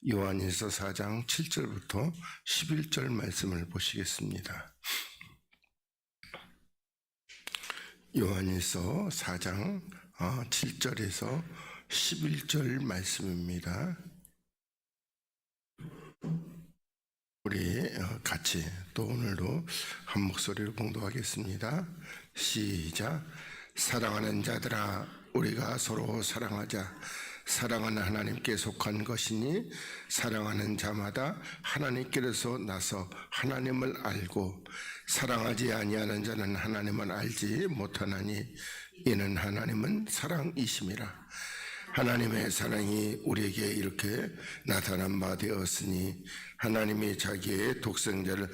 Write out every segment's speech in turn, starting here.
요한일서 4장 7절부터 11절 말씀을 보시겠습니다. 요한일서 4장 7절에서 11절 말씀입니다. 우리 같이 또 오늘도 한 목소리로 봉독하겠습니다. 시작. 사랑하는 자들아, 우리가 서로 사랑하자. 사랑은 하나님께 속한 것이니 사랑하는 자마다 하나님께로서 나서 하나님을 알고 사랑하지 아니하는 자는 하나님을 알지 못하나니 이는 하나님은 사랑이심이라. 하나님의 사랑이 우리에게 이렇게 나타난 바 되었으니 하나님이 자기의 독생자를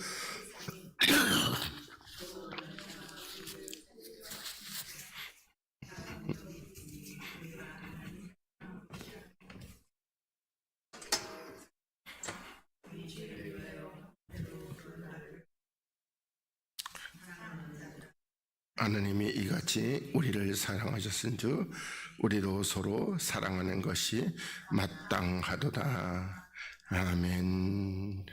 하나님이 이같이 우리를 사랑하셨은즉 우리도 서로 사랑하는 것이 마땅하도다. 아멘.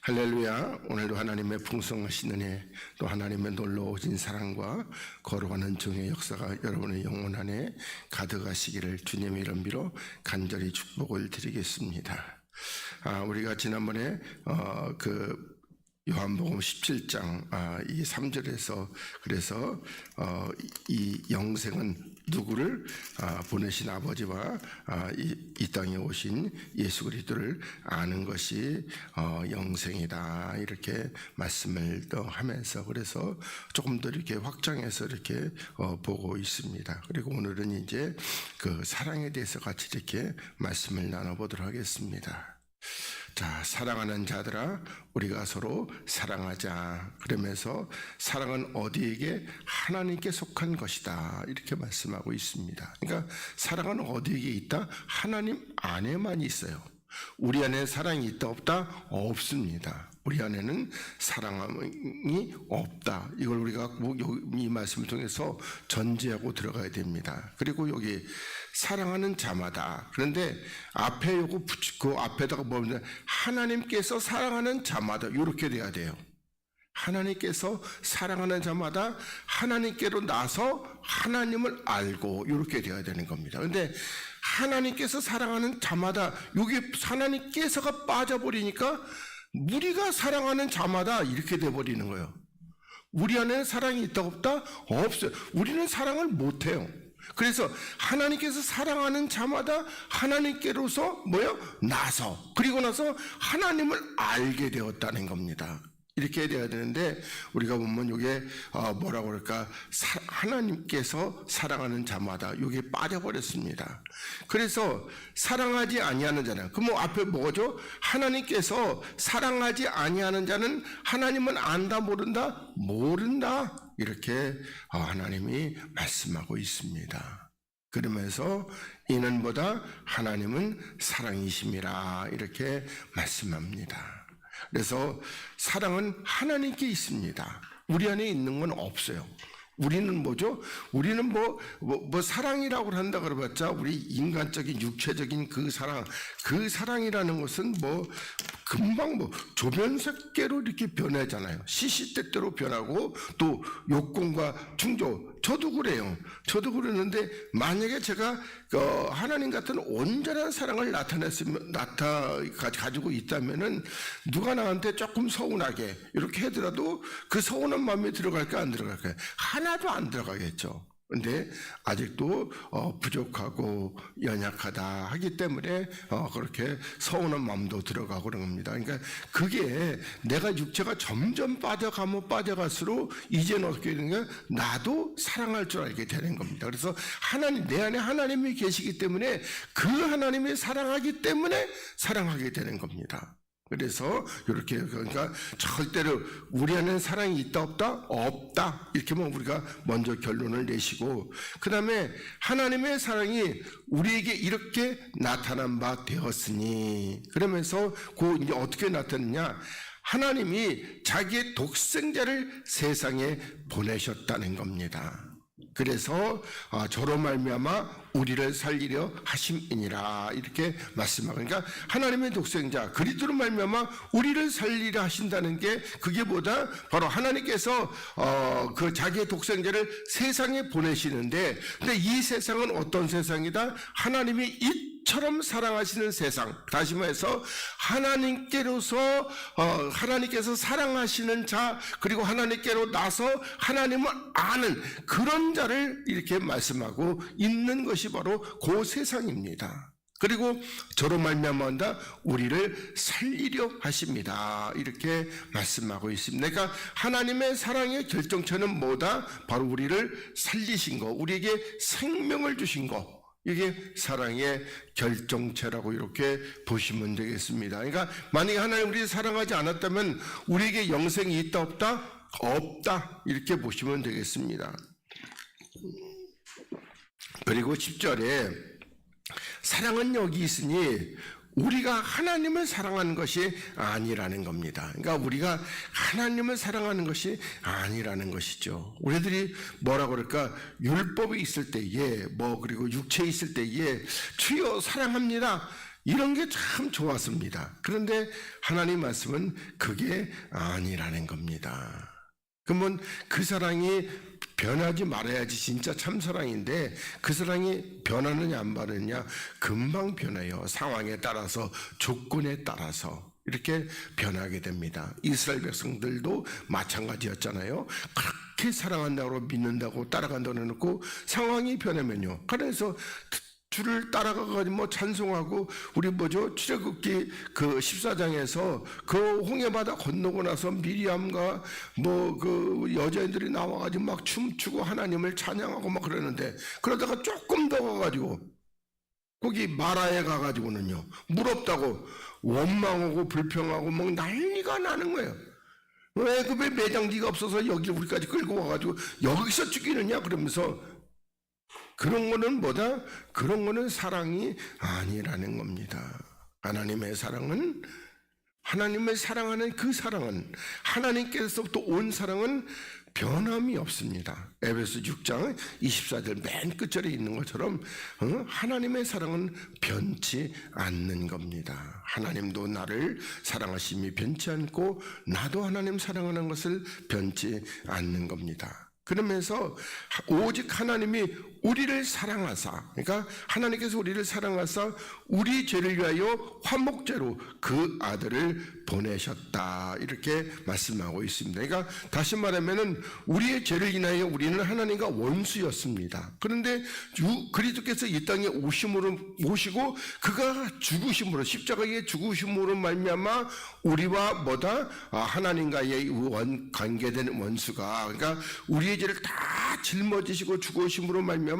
할렐루야. 오늘도 하나님의 풍성하신 은혜, 또 하나님의 놀라우신 사랑과 걸어가는 정의 역사가 여러분의 영혼 안에 가득하시기를 주님의 이름 빌어 간절히 축복을 드리겠습니다. 우리가 지난번에 요한복음 17장 이 3절에서 그래서 이 영생은 누구를 보내신 아버지와 이 땅에 오신 예수 그리스도를 아는 것이 영생이다, 이렇게 말씀을 또 하면서 그래서 조금 더 이렇게 확장해서 이렇게 보고 있습니다. 그리고 오늘은 이제 그 사랑에 대해서 같이 이렇게 말씀을 나눠보도록 하겠습니다. 자, 사랑하는 자들아, 우리가 서로 사랑하자. 그러면서 사랑은 어디에게? 하나님께 속한 것이다, 이렇게 말씀하고 있습니다. 그러니까 사랑은 어디에게 있다? 하나님 안에만 있어요. 우리 안에 사랑이 있다 없다? 없습니다. 우리 안에는 사랑이 없다. 이걸 우리가 이 말씀을 통해서 전제하고 들어가야 됩니다. 그리고 여기 사랑하는 자마다, 그런데 앞에 요거 붙이고 앞에다가 보면 하나님께서 사랑하는 자마다, 이렇게 돼야 돼요. 하나님께서 사랑하는 자마다 하나님께로 나서 하나님을 알고, 이렇게 돼야 되는 겁니다. 그런데 하나님께서 사랑하는 자마다, 여기 하나님께서가 빠져버리니까 우리가 사랑하는 자마다 이렇게 돼버리는 거예요. 우리 안에 사랑이 있다 없다? 없어요. 우리는 사랑을 못해요. 그래서 하나님께서 사랑하는 자마다 하나님께로서 나서, 그리고 나서 하나님을 알게 되었다는 겁니다. 이렇게 돼야 되는데 우리가 보면 이게 뭐라고 그럴까, 하나님께서 사랑하는 자마다 여기에 빠져버렸습니다. 그래서 사랑하지 아니하는 자는, 그럼 앞에 뭐죠? 하나님께서 사랑하지 아니하는 자는 하나님은 안다 모른다? 모른다, 이렇게 하나님이 말씀하고 있습니다. 그러면서 이는 보다 하나님은 사랑이심이라, 이렇게 말씀합니다. 그래서 사랑은 하나님께 있습니다. 우리 안에 있는 건 없어요. 우리는 뭐죠? 우리는 뭐 사랑이라고 한다 그러봤자 우리 인간적인 육체적인 그 사랑이라는 것은 금방 조변색계로 이렇게 변하잖아요. 시시때때로 변하고 또 욕공과 충조. 저도 그래요. 저도 그러는데 만약에 제가 하나님 같은 온전한 사랑을 가지고 있다면은 누가 나한테 조금 서운하게 이렇게 하더라도 그 서운한 마음이 들어갈까 안 들어갈까요? 하나도 안 들어가겠죠. 근데 아직도 부족하고 연약하다 하기 때문에 그렇게 서운한 마음도 들어가고 그런 겁니다. 그러니까 그게 내가 육체가 점점 빠져가면 빠져갈수록 이제는 어떻게 되는 거야? 나도 사랑할 줄 알게 되는 겁니다. 그래서 내 안에 하나님이 계시기 때문에 그 하나님이 사랑하기 때문에 사랑하게 되는 겁니다. 그래서 이렇게, 그러니까 절대로 우리 안에 사랑이 있다 없다? 없다, 이렇게만 우리가 먼저 결론을 내시고, 그 다음에 하나님의 사랑이 우리에게 이렇게 나타난 바 되었으니, 그러면서 이제 어떻게 나타났냐? 하나님이 자기의 독생자를 세상에 보내셨다는 겁니다. 그래서 저로 말미암아 우리를 살리려 하심이니라 이렇게 말씀하고, 그러니까 하나님의 독생자 그리스도로 말미암아 우리를 살리려 하신다는 게 그게 뭐다? 바로 하나님께서 그 자기의 독생자를 세상에 보내시는데, 근데 이 세상은 어떤 세상이다? 하나님이 이처럼 사랑하시는 세상, 다시 말해서 하나님께로서 하나님께서 사랑하시는 자, 그리고 하나님께로 나서 하나님을 아는 그런 자를 이렇게 말씀하고 있는 것이 바로 그 세상입니다. 그리고 저로 말미암아 우리를 살리려 하십니다 이렇게 말씀하고 있습니다. 그러니까 하나님의 사랑의 결정체는 뭐다? 바로 우리를 살리신 거, 우리에게 생명을 주신 거, 이게 사랑의 결정체라고 이렇게 보시면 되겠습니다. 그러니까 만약에 하나님 우리를 사랑하지 않았다면 우리에게 영생이 있다 없다? 없다 이렇게 보시면 되겠습니다. 그리고 10절에 사랑은 여기 있으니 우리가 하나님을 사랑하는 것이 아니라는 겁니다. 그러니까 우리가 하나님을 사랑하는 것이 아니라는 것이죠. 우리들이 뭐라고 그럴까? 율법이 있을 때에 그리고 육체에 있을 때에 주여 사랑합니다 이런 게 참 좋았습니다. 그런데 하나님 말씀은 그게 아니라는 겁니다. 그러면 그 사랑이 변하지 말아야지 진짜 참사랑인데, 그 사랑이 변하느냐 안 변하느냐? 금방 변해요. 상황에 따라서, 조건에 따라서 이렇게 변하게 됩니다. 이스라엘 백성들도 마찬가지였잖아요. 그렇게 사랑한다고 믿는다고 따라간다고 해놓고 상황이 변하면요, 그래서 주를 따라가가지고 찬송하고, 우리 출애굽기 그 14장에서 그 홍해바다 건너고 나서 미리암과 그 여자애들이 나와가지고 막 춤추고 하나님을 찬양하고 막 그러는데, 그러다가 조금 더 가가지고 거기 마라에 가가지고는요 물 없다고 원망하고 불평하고 막 난리가 나는 거예요. 왜 매장지가 없어서 여기 우리까지 끌고 와가지고 여기서 죽이느냐 그러면서, 그런 거는 뭐다? 그런 거는 사랑이 아니라는 겁니다. 하나님의 사랑은, 하나님을 사랑하는 그 사랑은, 하나님께서부터 온 사랑은 변함이 없습니다. 에베소 6장 24절 맨 끝절에 있는 것처럼 하나님의 사랑은 변치 않는 겁니다. 하나님도 나를 사랑하심이 변치 않고 나도 하나님 사랑하는 것을 변치 않는 겁니다. 그러면서 오직 하나님이 우리를 사랑하사, 그러니까 하나님께서 우리를 사랑하사 우리 죄를 위하여 화목제로 그 아들을 보내셨다 이렇게 말씀하고 있습니다. 그러니까 다시 말하면은 우리의 죄를 인하여 우리는 하나님과 원수였습니다. 그런데 그리스도께서 이 땅에 오시고 그가 죽으심으로, 십자가의 죽으심으로 말미암아 우리와 하나님과의 관계된 원수가, 그러니까 우리의 죄를 다 짊어지시고 죽으심으로 말미암아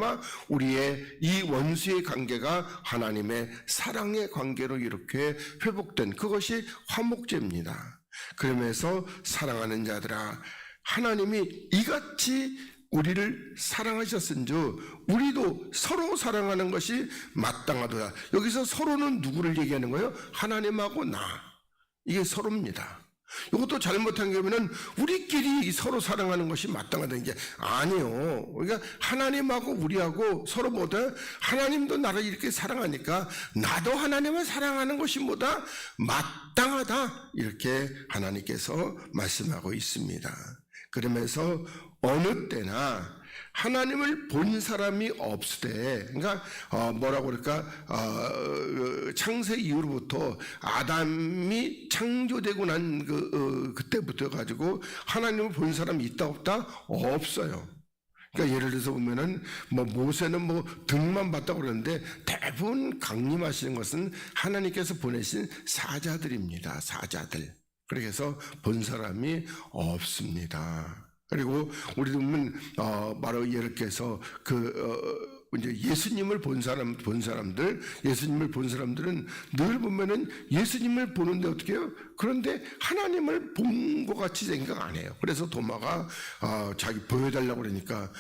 우리의 이 원수의 관계가 하나님의 사랑의 관계로 이렇게 회복된, 그것이 화목제입니다. 그러면서 사랑하는 자들아, 하나님이 이같이 우리를 사랑하셨은즉 우리도 서로 사랑하는 것이 마땅하도다. 여기서 서로는 누구를 얘기하는 거예요? 하나님하고 나, 이게 서로입니다. 이것도 잘못한 경우에는 우리끼리 서로 사랑하는 것이 마땅하다는 게 아니에요. 그러니까 하나님하고 우리하고 서로 하나님도 나를 이렇게 사랑하니까 나도 하나님을 사랑하는 것이 마땅하다 이렇게 하나님께서 말씀하고 있습니다. 그러면서 어느 때나 하나님을 본 사람이 없으되, 그러니까 뭐라고 그럴까, 창세 이후로부터 아담이 창조되고 난 그때부터 가지고 하나님을 본 사람이 있다 없다? 없어요. 그러니까 예를 들어서 보면은 모세는 등만 봤다고 그러는데 대부분 강림하시는 것은 하나님께서 보내신 사자들입니다. 사자들. 그래서 본 사람이 없습니다. 그리고 우리도 보면 바로 예를 들어서 이제 예수님을 본 사람들은 늘 보면은 예수님을 보는데 어떻게 해요? 그런데 하나님을 본 것 같이 생각 안 해요. 그래서 도마가 자기 보여달라고 그러니까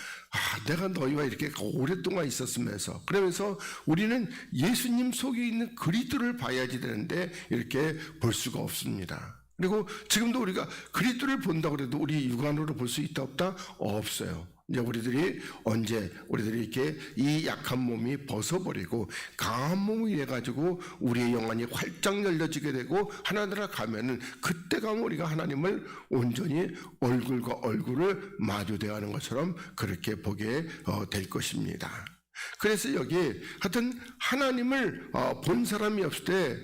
내가 너희와 이렇게 오랫동안 있었으면서, 그러면서 우리는 예수님 속에 있는 그리스도를 봐야지 되는데 이렇게 볼 수가 없습니다. 그리고 지금도 우리가 그리스도를 본다고 해도 우리 육안으로 볼 수 있다 없다? 없어요. 이제 우리들이 이렇게 이 약한 몸이 벗어버리고 강한 몸이 돼가지고 우리의 영안이 활짝 열려지게 되고 하나님 가면은 그때 가면 우리가 하나님을 온전히 얼굴과 얼굴을 마주대하는 하는 것처럼 그렇게 보게 될 것입니다. 그래서 여기 하여튼 하나님을 본 사람이 없을 때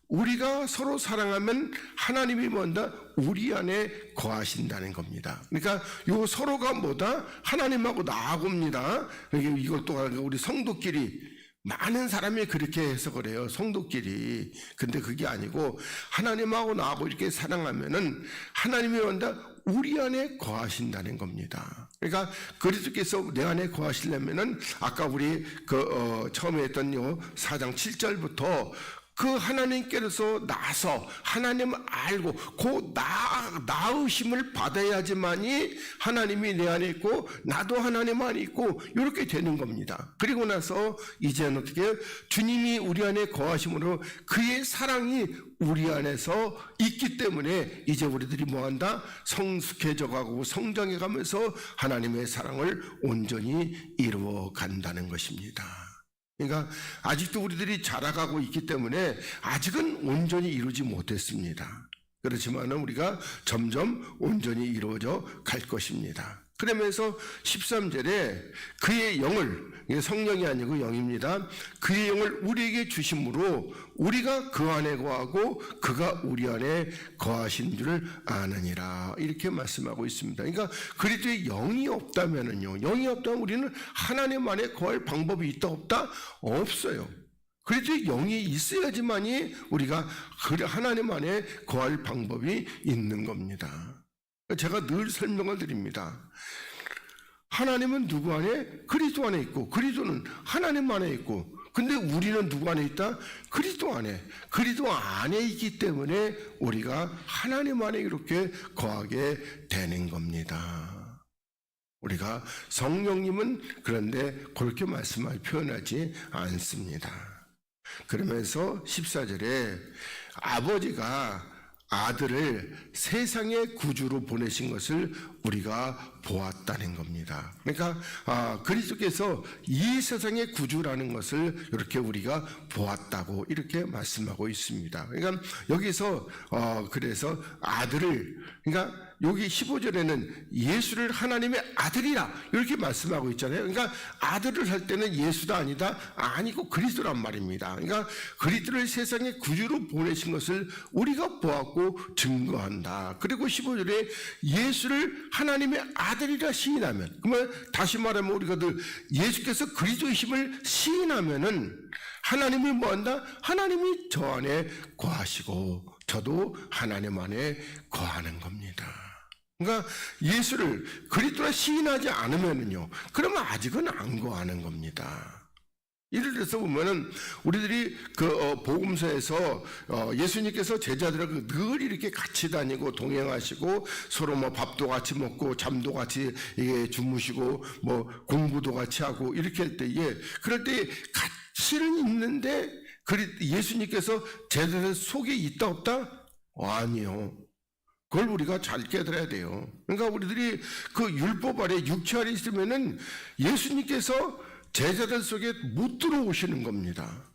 우리가 서로 사랑하면 하나님이 뭔가 우리 안에 거하신다는 겁니다. 그러니까 요 서로가 뭐다? 하나님하고 나하고입니다. 이걸 또 우리 성도끼리 많은 사람이 그렇게 해석을 해요. 성도끼리. 근데 그게 아니고 하나님하고 나하고 이렇게 사랑하면은 하나님이 뭔가 우리 안에 거하신다는 겁니다. 그러니까 그리스도께서 내 안에 거하시려면은 아까 우리 처음에 했던 요 4장 7절부터 그 하나님께서 나서 하나님을 알고 그 나으심을 받아야지만이 하나님이 내 안에 있고 나도 하나님 안에 있고 이렇게 되는 겁니다. 그리고 나서 이제는 어떻게 주님이 우리 안에 거하심으로 그의 사랑이 우리 안에서 있기 때문에 이제 우리들이 뭐한다? 성숙해져 가고 성장해 가면서 하나님의 사랑을 온전히 이루어 간다는 것입니다. 그러니까 아직도 우리들이 자라가고 있기 때문에 아직은 온전히 이루지 못했습니다. 그렇지만 우리가 점점 온전히 이루어져 갈 것입니다. 그러면서 13절에 그의 영을, 성령이 아니고 영입니다. 그의 영을 우리에게 주심으로 우리가 그 안에 거하고 그가 우리 안에 거하신 줄을 아느니라 이렇게 말씀하고 있습니다. 그러니까 그리스도의 영이 없다면은요, 영이 없다면 우리는 하나님 안에 거할 방법이 있다 없다? 없어요. 그리스도의 영이 있어야지만이 우리가 하나님 안에 거할 방법이 있는 겁니다. 제가 늘 설명을 드립니다. 하나님은 누구 안에? 그리스도 안에 있고 그리스도는 하나님 안에 있고 근데 우리는 누구 안에 있다? 그리스도 안에. 그리스도 안에 있기 때문에 우리가 하나님 안에 이렇게 거하게 되는 겁니다. 우리가 성령님은 그런데 그렇게 표현하지 않습니다. 그러면서 14절에 아버지가 아들을 세상의 구주로 보내신 것을 우리가 보았다는 겁니다. 그러니까 그리스도께서 이 세상의 구주라는 것을 이렇게 우리가 보았다고 이렇게 말씀하고 있습니다. 그러니까 여기서 그래서 아들을, 그러니까 여기 15절에는 예수를 하나님의 아들이라 이렇게 말씀하고 있잖아요. 그러니까 아들을 할 때는 예수다 아니다? 아니고 그리스도란 말입니다. 그러니까 그리스도를 세상의 구주로 보내신 것을 우리가 보았고 증거한다. 그리고 15절에 예수를 하나님의 아들이라 시인하면, 그러면 다시 말하면 우리가 예수께서 그리스도이심을 시인하면은 하나님이 뭐한다? 하나님이 저 안에 거하시고 저도 하나님 안에 거하는 겁니다. 그러니까 예수를 그리스도라 시인하지 않으면은요, 그러면 아직은 안 거하는 겁니다. 예를 들어서 보면은 우리들이 복음서에서 예수님께서 제자들하고 늘 이렇게 같이 다니고 동행하시고 서로 뭐 밥도 같이 먹고 잠도 같이 주무시고 뭐 공부도 같이 하고 이렇게 할 때에 그럴 때 같이는 있는데 예수님께서 제자들 속에 있다 없다? 아니요. 그걸 우리가 잘 깨달아야 돼요. 그러니까 우리들이 그 율법 아래 육체 아래 있으면은 예수님께서 제자들 속에 못 들어오시는 겁니다.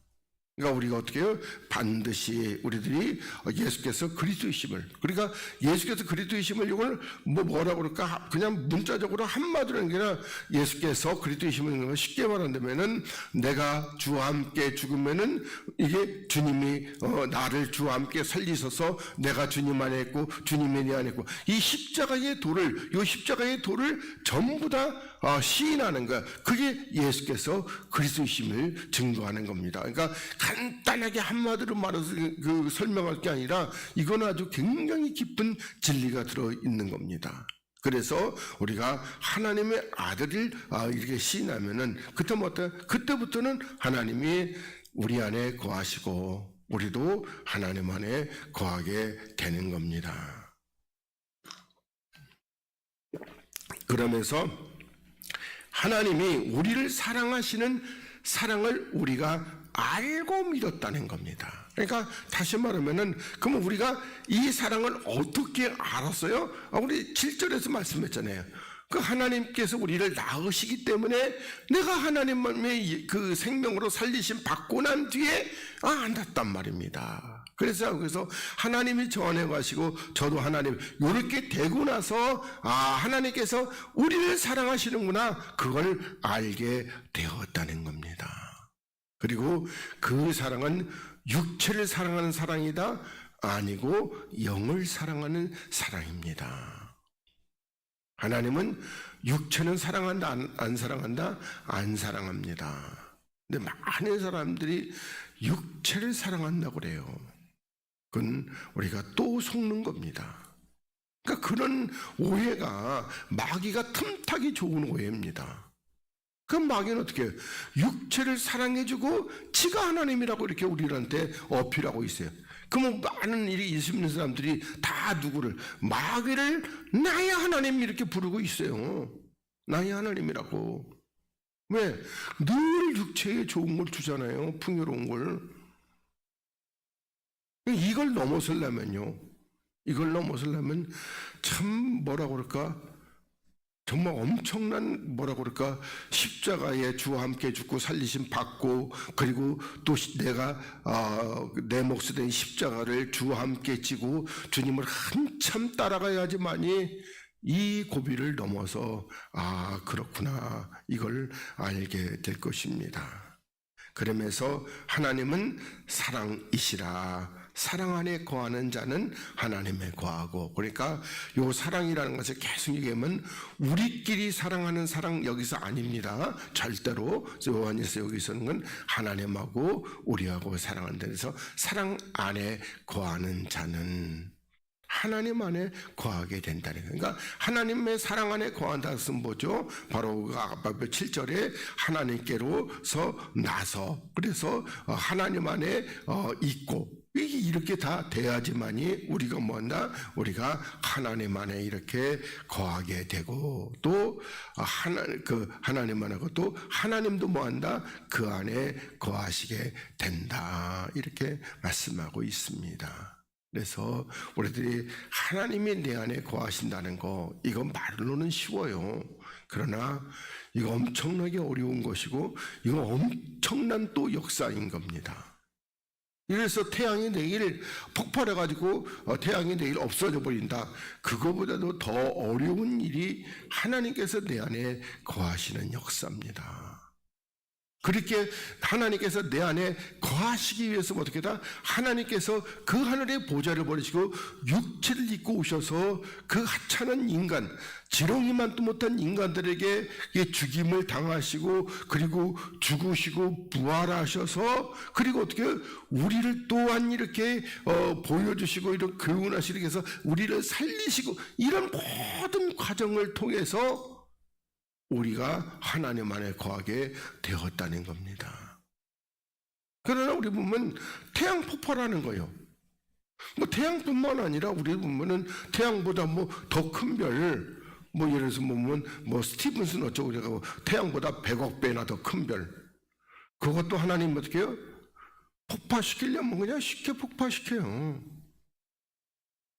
그러니까 우리가 어떻게 해요? 반드시 우리들이 예수께서 그리스도이심을, 그러니까 예수께서 그리스도이심을 이걸 뭐라고 그럴까? 그냥 문자적으로 한마디로 하는 게 아니라 예수께서 그리스도이심을 쉽게 말한다면은 내가 주와 함께 죽으면은 이게 주님이 나를 주와 함께 살리셔서 내가 주님 안에 있고 주님이 내 안에 있고 이 십자가의 도를 전부 다 시인하는 거야. 그게 예수께서 그리스도이심을 증거하는 겁니다. 그러니까 간단하게 한마디로 말해서 설명할 게 아니라 이건 아주 굉장히 깊은 진리가 들어있는 겁니다. 그래서 우리가 하나님의 아들을 이렇게 시인하면은 그때부터는 하나님이 우리 안에 거하시고 우리도 하나님 안에 거하게 되는 겁니다. 그러면서 하나님이 우리를 사랑하시는 사랑을 우리가 알고 믿었다는 겁니다. 그러니까 다시 말하면은 그러면 우리가 이 사랑을 어떻게 알았어요? 우리 7절에서 말씀했잖아요. 그 하나님께서 우리를 낳으시기 때문에 내가 하나님의 그 생명으로 살리심 받고 난 뒤에 낳았단 말입니다. 그래서 하나님이 전해 가시고 저도 하나님 이렇게 되고 나서 하나님께서 우리를 사랑하시는구나, 그걸 알게 되었다는 겁니다. 그리고 그 사랑은 육체를 사랑하는 사랑이다 아니고 영을 사랑하는 사랑입니다. 하나님은 육체는 사랑한다 안 사랑한다? 안 사랑합니다. 근데 많은 사람들이 육체를 사랑한다고 그래요. 그건 우리가 또 속는 겁니다. 그러니까 그런 오해가 마귀가 틈타기 좋은 오해입니다. 그 마귀는 어떻게 해요? 육체를 사랑해주고 지가 하나님이라고 이렇게 우리한테 어필하고 있어요. 그러면 많은 일이 있는 사람들이 다 누구를? 마귀를 나의 하나님 이렇게 부르고 있어요. 나의 하나님이라고. 왜? 늘 육체에 좋은 걸 주잖아요. 풍요로운 걸. 이걸 넘어서려면요. 이걸 넘어서려면 참 뭐라고 그럴까? 정말 엄청난 뭐라고 그럴까? 십자가에 주와 함께 죽고 살리심 받고, 그리고 또 내가 내 몫이 된 십자가를 주와 함께 지고 주님을 한참 따라가야지만이 이 고비를 넘어서 그렇구나, 이걸 알게 될 것입니다. 그러면서 하나님은 사랑이시라. 사랑 안에 거하는 자는 하나님에 거하고, 그러니까 요 사랑이라는 것을 계속 얘기하면 우리끼리 사랑하는 사랑 여기서 아닙니다. 절대로 요한일서 여기서는 건 하나님하고 우리하고 사랑한다. 그래서 사랑 안에 거하는 자는 하나님 안에 거하게 된다는 거예요. 그러니까 하나님의 사랑 안에 거한다는 것은 뭐죠? 바로 아까 7절에 하나님께로서 나서, 그래서 하나님 안에 있고, 이렇게 다 돼야지만이 우리가 뭐한다? 우리가 하나님 안에 이렇게 거하게 되고, 또 하나님 안에 하고, 또 하나님도 뭐한다? 그 안에 거하시게 된다, 이렇게 말씀하고 있습니다. 그래서 우리들이 하나님이 내 안에 거하신다는 거, 이건 말로는 쉬워요. 그러나 이거 엄청나게 어려운 것이고, 이거 엄청난 또 역사인 겁니다. 그래서 태양이 내일 폭발해가지고 태양이 내일 없어져 버린다. 그거보다도 더 어려운 일이 하나님께서 내 안에 거하시는 역사입니다. 그렇게 하나님께서 내 안에 거하시기 위해서 어떻게 다 하나님께서 그 하늘의 보좌를 버리시고 육체를 입고 오셔서 그 하찮은 인간, 지렁이만도 못한 인간들에게 죽임을 당하시고, 그리고 죽으시고 부활하셔서, 그리고 어떻게 우리를 또한 이렇게 보여주시고 이런 교훈하시기 위해서 우리를 살리시고, 이런 모든 과정을 통해서 우리가 하나님 안에 거하게 되었다는 겁니다. 그러나 우리 보면 태양 폭발하는 거예요. 뭐 태양뿐만 아니라 우리 보면은 태양보다 뭐 더 큰 별, 뭐 예를 들어서 보면 뭐 스티븐슨 어쩌고 저쩌고 태양보다 100억 배나 더 큰 별, 그것도 하나님 어떻게 해요? 폭파시키려면 그냥 쉽게 폭파시켜요.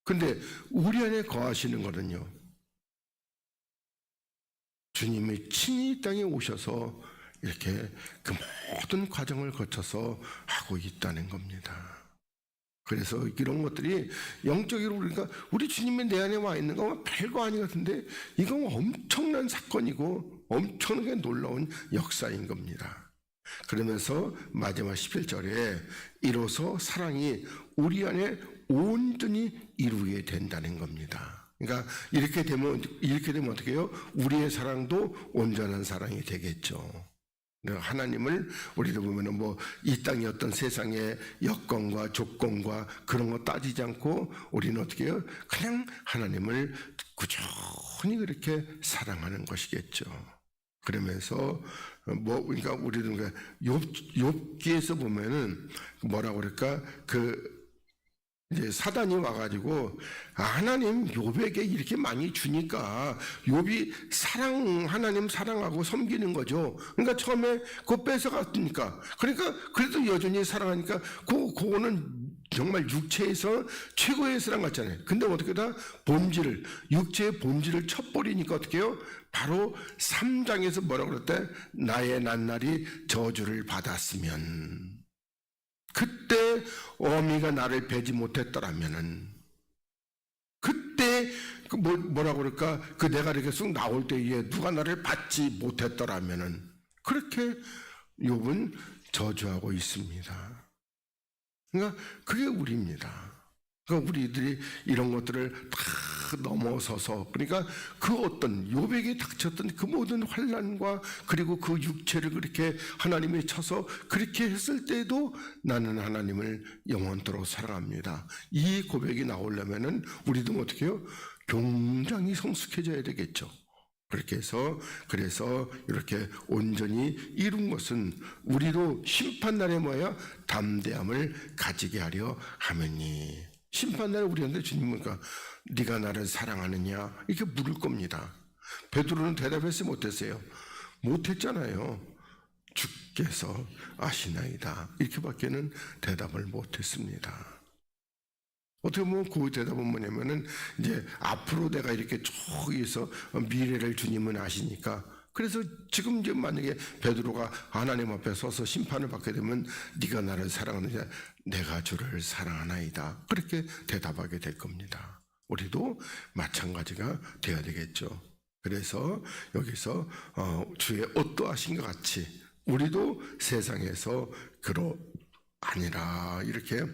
근데 우리 안에 거하시는 거는요, 주님이 친히 이 땅에 오셔서 이렇게 그 모든 과정을 거쳐서 하고 있다는 겁니다. 그래서 이런 것들이 영적으로 우리 주님이 내 안에 와 있는 건 별거 아닌 것 같은데, 이건 엄청난 사건이고 엄청나게 놀라운 역사인 겁니다. 그러면서 마지막 11절에 이로써 사랑이 우리 안에 온전히 이루게 된다는 겁니다. 그러니까 이렇게 되면 어떻게 해요? 우리의 사랑도 온전한 사랑이 되겠죠. 하나님을 우리도 보면은 뭐 이 땅의 어떤 세상의 여건과 조건과 그런 거 따지지 않고 우리는 어떻게 해요? 그냥 하나님을 꾸준히 그렇게 사랑하는 것이겠죠. 그러면서 그러니까 우리는 욥기에서 보면은 뭐라고 그럴까? 이제 사단이 와가지고 하나님 욥에게 이렇게 많이 주니까 욥이 하나님 사랑하고 섬기는 거죠. 그러니까 처음에 그거 뺏어갔으니까, 그러니까 그래도 여전히 사랑하니까 그거는 정말 육체에서 최고의 사랑 같잖아요. 근데 어떻게 다 본질을, 육체의 본질을 쳐버리니까 어떻게 해요? 바로 3장에서 뭐라고 그랬대? 나의 낱날이 저주를 받았으면, 그때 어미가 나를 베지 못했더라면은, 그때 뭐라고 그럴까? 그 내가 이렇게 쑥 나올 때에 누가 나를 받지 못했더라면은, 그렇게 욥은 저주하고 있습니다. 그러니까 그게 우리입니다. 그러니까 우리들이 이런 것들을 다 넘어서서, 그러니까 그 어떤 욥에게 닥쳤던 그 모든 환난과 그리고 그 육체를 그렇게 하나님이 쳐서 그렇게 했을 때도 나는 하나님을 영원토록 사랑합니다. 이 고백이 나오려면은 우리도 어떻게 해요? 굉장히 성숙해져야 되겠죠. 그렇게 해서, 그래서 이렇게 온전히 이룬 것은 우리도 심판날에 뭐야? 담대함을 가지게 하려 하매니. 심판날에 우리한테 주님은 네가 나를 사랑하느냐? 이렇게 물을 겁니다. 베드로는 대답했어요? 못했어요? 못했잖아요. 주께서 아시나이다. 이렇게밖에는 대답을 못했습니다. 어떻게 보면 그 대답은 뭐냐면은 이제 앞으로 내가 이렇게 저기서 미래를 주님은 아시니까, 그래서 지금 이제 만약에 베드로가 하나님 앞에 서서 심판을 받게 되면 네가 나를 사랑하느냐? 내가 주를 사랑하나이다. 그렇게 대답하게 될 겁니다. 우리도 마찬가지가 되어야 되겠죠. 그래서 여기서 주의 어떠하신 것 같이 우리도 세상에서 그러 아니라 이렇게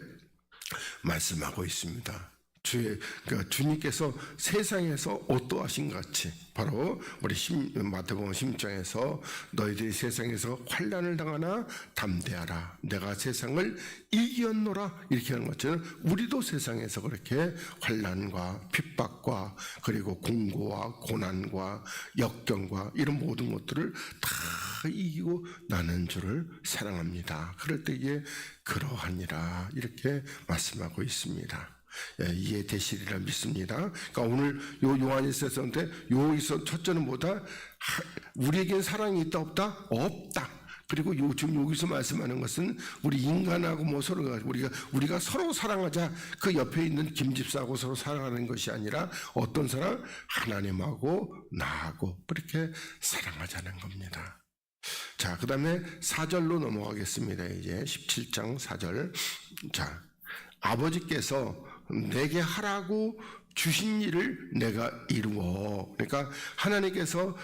말씀하고 있습니다. 그러니까 주님께서 세상에서 어떠하신 것 같이, 바로 우리 마태복음 16장에서 너희들이 세상에서 환난을 당하나 담대하라, 내가 세상을 이겼노라, 이렇게 하는 것처럼 우리도 세상에서 그렇게 환난과 핍박과 그리고 공고와 고난과 역경과 이런 모든 것들을 다 이기고 나는 주를 사랑합니다. 그럴 때에 그러하니라, 이렇게 말씀하고 있습니다. 이해되시리라 믿습니다. 그러니까 오늘 요한일서인데 여기서 첫째는 뭐다? 우리에겐 사랑이 있다 없다? 없다. 그리고 지금 여기서 말씀하는 것은 우리 인간하고 뭐 서로가 우리가 서로 사랑하자, 그 옆에 있는 김집사하고 서로 사랑하는 것이 아니라 어떤 사랑? 하나님하고 나하고 그렇게 사랑하자는 겁니다. 자, 그 다음에 4절로 넘어가겠습니다. 이제 17장 4절. 자, 아버지께서 내게 하라고 주신 일을 내가 이루어. 그러니까 하나님께서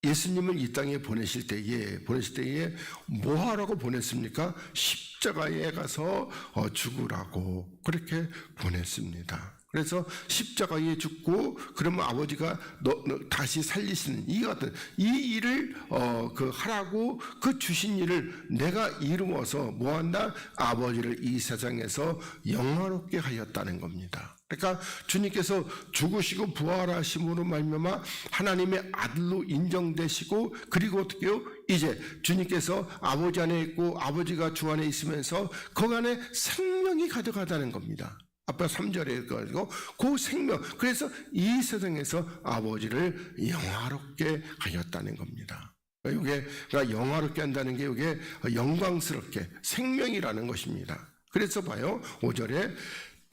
예수님을 이 땅에 보내실 때에 뭐 하라고 보냈습니까? 십자가에 가서 죽으라고 그렇게 보냈습니다. 그래서 십자가에 죽고 그러면 아버지가 너 다시 살리시는 이 같은 이 일을 하라고 그 주신 일을 내가 이루어서 뭐한다? 아버지를 이 세상에서 영화롭게 하였다는 겁니다. 그러니까 주님께서 죽으시고 부활하심으로 말미암아 하나님의 아들로 인정되시고, 그리고 어떻게 해요? 이제 주님께서 아버지 안에 있고 아버지가 주 안에 있으면서 그 안에 생명이 가득하다는 겁니다. 아까 3절에 가지고 그 생명, 그래서 이 세상에서 아버지를 영화롭게 하였다는 겁니다. 이게 그러니까 영화롭게 한다는 게 이게 영광스럽게 생명이라는 것입니다. 그래서 봐요, 5절에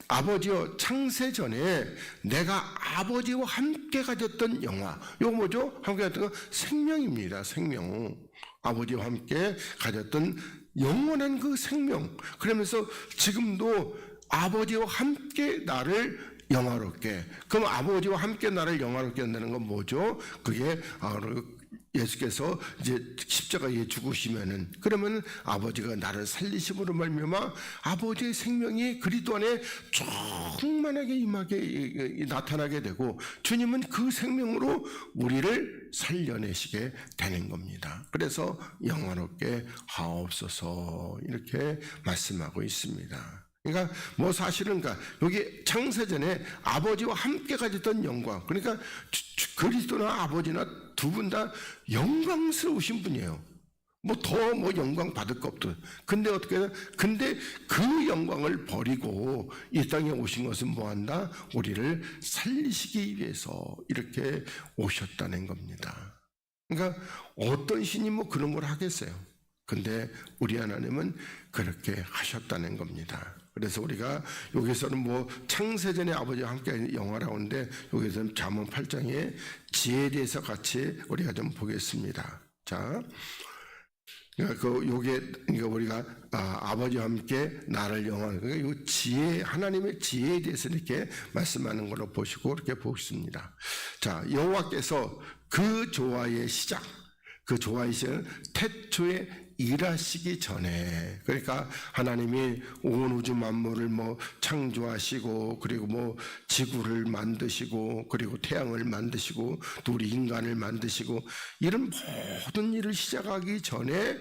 아버지여 창세 전에 내가 아버지와 함께 가졌던 영화, 이거 뭐죠? 함께 가졌던 거 생명입니다. 생명. 아버지와 함께 가졌던 영원한 그 생명. 그러면서 지금도 아버지와 함께 나를 영화롭게. 그럼 아버지와 함께 나를 영화롭게 한다는 건 뭐죠? 그게 예수께서 이제 십자가에 죽으시면은, 그러면 아버지가 나를 살리심으로 말미암아 아버지의 생명이 그리스도 안에 충만하게 임하게 나타나게 되고, 주님은 그 생명으로 우리를 살려내시게 되는 겁니다. 그래서 영화롭게 하옵소서, 이렇게 말씀하고 있습니다. 그러니까 뭐 사실은 여기 창세전에 아버지와 함께 가졌던 영광, 그러니까 그리스도나 아버지나 두 분 다 영광스러우신 분이에요. 뭐 영광 받을 거 없도. 근데 근데 그 영광을 버리고 이 땅에 오신 것은 뭐한다? 우리를 살리시기 위해서 이렇게 오셨다는 겁니다. 그러니까 어떤 신이 뭐 그런 걸 하겠어요? 근데 우리 하나님은 그렇게 하셨다는 겁니다. 그래서 우리가 여기서는 뭐 창세전에 아버지와 함께 영화라고 하는데 여기서는 잠언 8장의 지혜에 대해서 같이 우리가 좀 보겠습니다. 자, 그러니까 그러니까 우리가 아버지와 함께 나를 영화하는 그러니까 이 지혜 하나님의 지혜에 대해서 이렇게 말씀하는 걸로 보시고 이렇게 보겠습니다. 자, 여호와께서 그 조화의 시작, 그 조화의 시작은 태초에 일하시기 전에, 그러니까 하나님이 온 우주 만물을 뭐 창조하시고 그리고 뭐 지구를 만드시고 그리고 태양을 만드시고 또 우리 인간을 만드시고 이런 모든 일을 시작하기 전에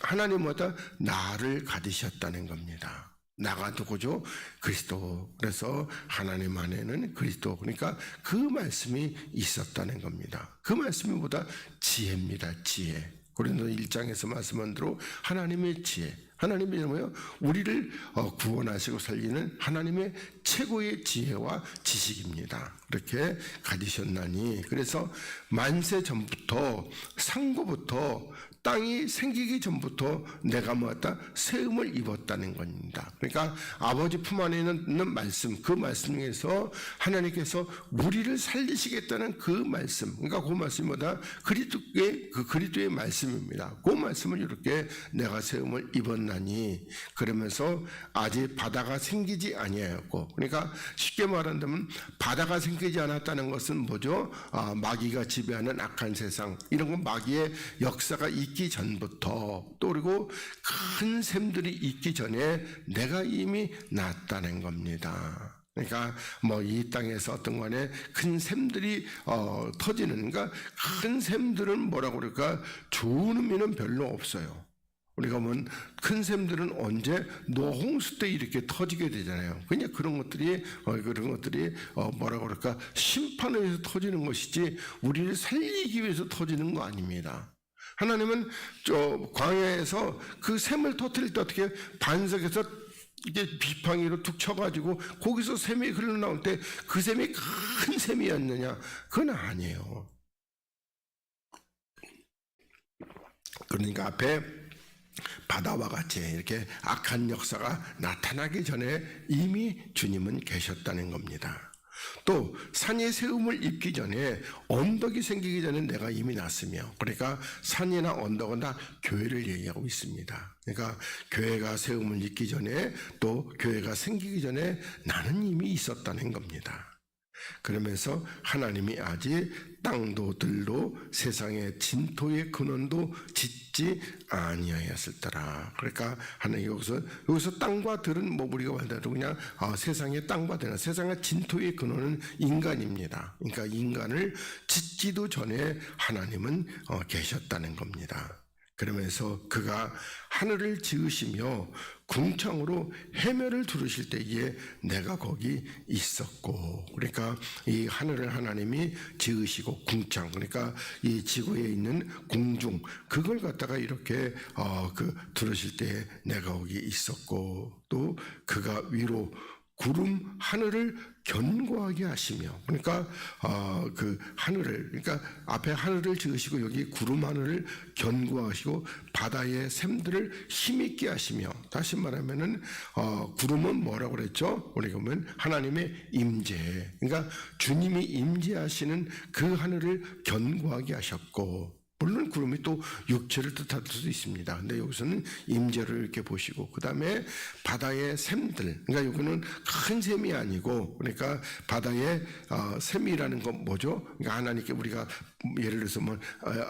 하나님보다 나를 가지셨다는 겁니다. 나가 누구죠? 그리스도. 그래서 하나님 안에는 그리스도, 그러니까 그 말씀이 있었다는 겁니다. 그 말씀이 보다 지혜입니다. 지혜. 고린도 1장에서 말씀한 대로 하나님의 지혜, 하나님이 뭐예요? 우리를 구원하시고 살리는 하나님의 최고의 지혜와 지식입니다. 그렇게 가지셨나니, 그래서 만세 전부터, 상고부터, 땅이 생기기 전부터 내가 뭐였다? 세움을 입었다는 겁니다. 그러니까 아버지 품 안에 있는 말씀, 그 말씀 중에서 하나님께서 우리를 살리시겠다는 그 말씀, 그러니까 그 말씀이 뭐다? 그리스도의 말씀입니다. 그 말씀을 이렇게 내가 세움을 입었나니, 그러면서 아직 바다가 생기지 아니하였고, 그러니까 쉽게 말한다면 바다가 생기지 않았다는 것은 뭐죠? 마귀가 지배하는 악한 세상, 이런 건 마귀의 역사가 있기 전부터, 또 그리고 큰 샘들이 있기 전에 내가 이미 났다는 겁니다. 그러니까 뭐 이 땅에서 어떤 간에 큰 샘들이 터지는, 그러니까 큰 샘들은 뭐라고 그럴까? 좋은 의미는 별로 없어요. 우리가 보면 큰 샘들은 언제 노홍수 때 이렇게 터지게 되잖아요. 그냥 그런 것들이 뭐라고 그럴까? 심판을 위해서 터지는 것이지 우리를 살리기 위해서 터지는 거 아닙니다. 하나님은 광야에서 그 샘을 터뜨릴 때 어떻게 반석에서 이게 비팡이로 툭 쳐가지고 거기서 샘이 흘러나올 때 그 샘이 큰 샘이었느냐? 그건 아니에요. 그러니까 앞에 바다와 같이 이렇게 악한 역사가 나타나기 전에 이미 주님은 계셨다는 겁니다. 또 산이 세움을 입기 전에, 언덕이 생기기 전에 내가 이미 났으며, 그러니까 산이나 언덕은 다 교회를 얘기하고 있습니다. 그러니까 교회가 세움을 입기 전에, 또 교회가 생기기 전에 나는 이미 있었다는 겁니다. 그러면서 하나님이 아직 땅도 들도 세상의 진토의 근원도 짓지 아니하였을 때라. 그러니까 하나님 여기서 땅과 들은 뭐 우리가 말대로 그냥 세상의 땅과 들은, 세상의 진토의 근원은 인간입니다. 그러니까 인간을 짓지도 전에 하나님은 계셨다는 겁니다. 그러면서 그가 하늘을 지으시며 궁창으로 해멸을 두르실 때에 내가 거기 있었고, 그러니까 이 하늘을 하나님이 지으시고 궁창, 그러니까 이 지구에 있는 궁중, 그걸 갖다가 이렇게 두르실 때에 내가 거기 있었고, 또 그가 위로 구름 하늘을 견고하게 하시며, 그러니까 그 하늘을, 그러니까 앞에 하늘을 지으시고 여기 구름 하늘을 견고하시고 바다의 샘들을 힘있게 하시며, 다시 말하면은 구름은 뭐라고 그랬죠? 우리가 보면 하나님의 임재, 그러니까 주님이 임재하시는 그 하늘을 견고하게 하셨고, 물론 구름이 또 육체를 뜻할 수도 있습니다. 근데 여기서는 임재를 이렇게 보시고, 그 다음에 바다의 샘들, 그러니까 여기는 큰 샘이 아니고, 그러니까 바다의 샘이라는 건 뭐죠? 그러니까 하나님께 우리가 예를 들어서 뭐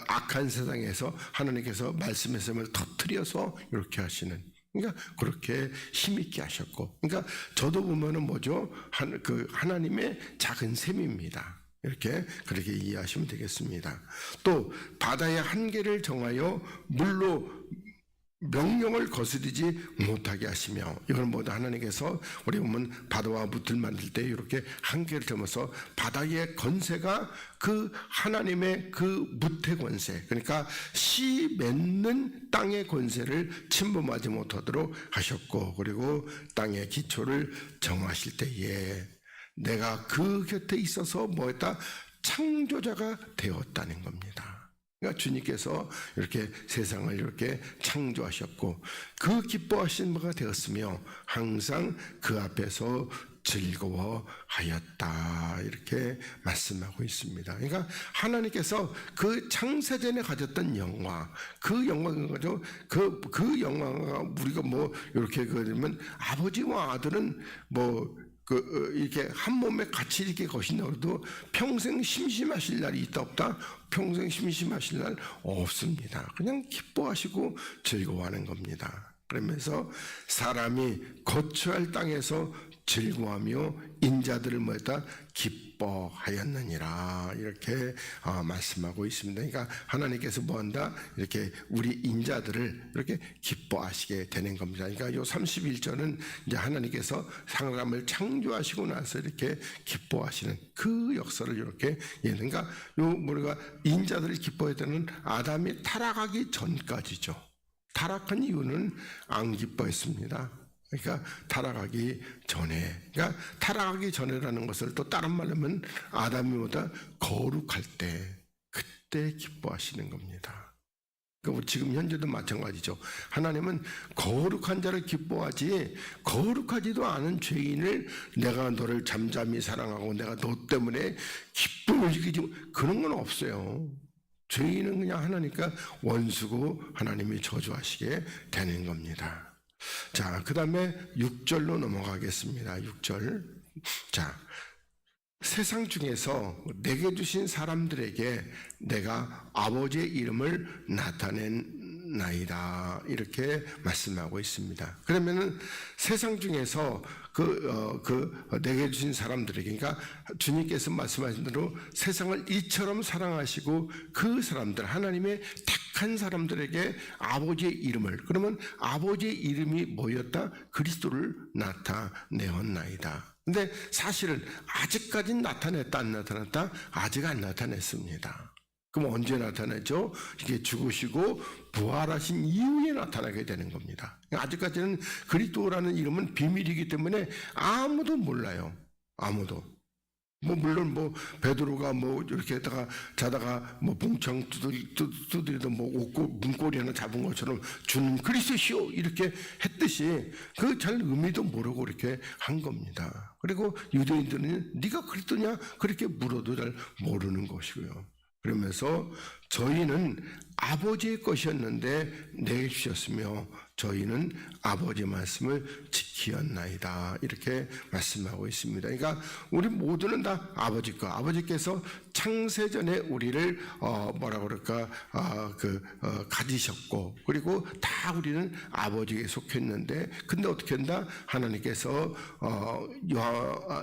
악한 세상에서 하나님께서 말씀의 샘을 터뜨려서 이렇게 하시는, 그러니까 그렇게 힘있게 하셨고, 그러니까 저도 보면은 뭐죠? 하나님의 작은 샘입니다. 이렇게 그렇게 이해하시면 되겠습니다. 또 바다의 한계를 정하여 물로 명령을 거스르지 못하게 하시며, 이건 뭐다? 하나님께서 우리 보면 바다와 무틀 만들 때 이렇게 한계를 정해서 바다의 권세가 그 하나님의 그 무태 권세, 그러니까 씨 맺는 땅의 권세를 침범하지 못하도록 하셨고, 그리고 땅의 기초를 정하실 때에 내가 그 곁에 있어서 뭐했다? 창조자가 되었다는 겁니다. 그러니까 주님께서 이렇게 세상을 이렇게 창조하셨고 그 기뻐하신 바가 되었으며 항상 그 앞에서 즐거워하였다 이렇게 말씀하고 있습니다. 그러니까 하나님께서 그 창세전에 가졌던 영광, 그 영광을 가지고 그 영광과 우리가 뭐 이렇게 그러면 아버지와 아들은 뭐 이렇게 한 몸에 같이 이렇게 거신다고 해도 평생 심심하실 날이 있다 없다? 평생 심심하실 날 없습니다. 그냥 기뻐하시고 즐거워하는 겁니다. 그러면서 사람이 거처할 땅에서 즐거워하며 인자들을 뭐했다? 기뻐하였느니라 이렇게 말씀하고 있습니다. 그러니까 하나님께서 뭐한다? 이렇게 우리 인자들을 이렇게 기뻐하시게 되는 겁니다. 그러니까 요 31절은 이제 하나님께서 사람을 창조하시고 나서 이렇게 기뻐하시는 그 역사를 이렇게 그러니까 요 우리가 인자들을 기뻐해야 되는 아담이 타락하기 전까지죠. 타락한 이유는 안 기뻐했습니다. 그러니까 타락하기 전에, 그러니까 타락하기 전에라는 것을 또 다른 말로 하면 아담이보다 거룩할 때 그때 기뻐하시는 겁니다. 그러니까 지금 현재도 마찬가지죠. 하나님은 거룩한 자를 기뻐하지 거룩하지도 않은 죄인을 내가 너를 잠잠히 사랑하고 내가 너 때문에 기쁨을 느끼지 그런 건 없어요. 죄인은 그냥 하나님과 원수고 하나님이 저주하시게 되는 겁니다. 자, 그 다음에 6절로 넘어가겠습니다. 6절. 자, 세상 중에서 내게 주신 사람들에게 내가 아버지의 이름을 나타낸나이다. 이렇게 말씀하고 있습니다. 그러면은 세상 중에서 내게 주신 사람들에게, 그러니까 주님께서 말씀하신 대로 세상을 이처럼 사랑하시고 그 사람들, 하나님의 택한 사람들에게 아버지의 이름을, 그러면 아버지의 이름이 뭐였다? 그리스도를 나타내었나이다. 근데 사실은 아직까지는 나타냈다 안 나타났다? 아직 안 나타냈습니다. 그럼 언제 나타나죠? 이게 죽으시고 부활하신 이후에 나타나게 되는 겁니다. 아직까지는 그리스도라는 이름은 비밀이기 때문에 아무도 몰라요. 아무도. 뭐 물론 뭐 베드로가 뭐 이렇게 자다가 뭐 봉창 두드리도 뭐 옷고 문고리 하나 잡은 것처럼 주는 그리스도시오 이렇게 했듯이 그 잘 의미도 모르고 이렇게 한 겁니다. 그리고 유대인들은 네가 그리스도냐 그렇게 물어도 잘 모르는 것이고요. 그러면서 저희는 아버지의 것이었는데 내게 주셨으며 저희는 아버지 말씀을 지키었나이다 이렇게 말씀하고 있습니다. 그러니까 우리 모두는 다 아버지 거, 아버지께서 창세전에 우리를 가지셨고 그리고 다 우리는 아버지에게 속했는데 근데 어떻게 한다? 하나님께서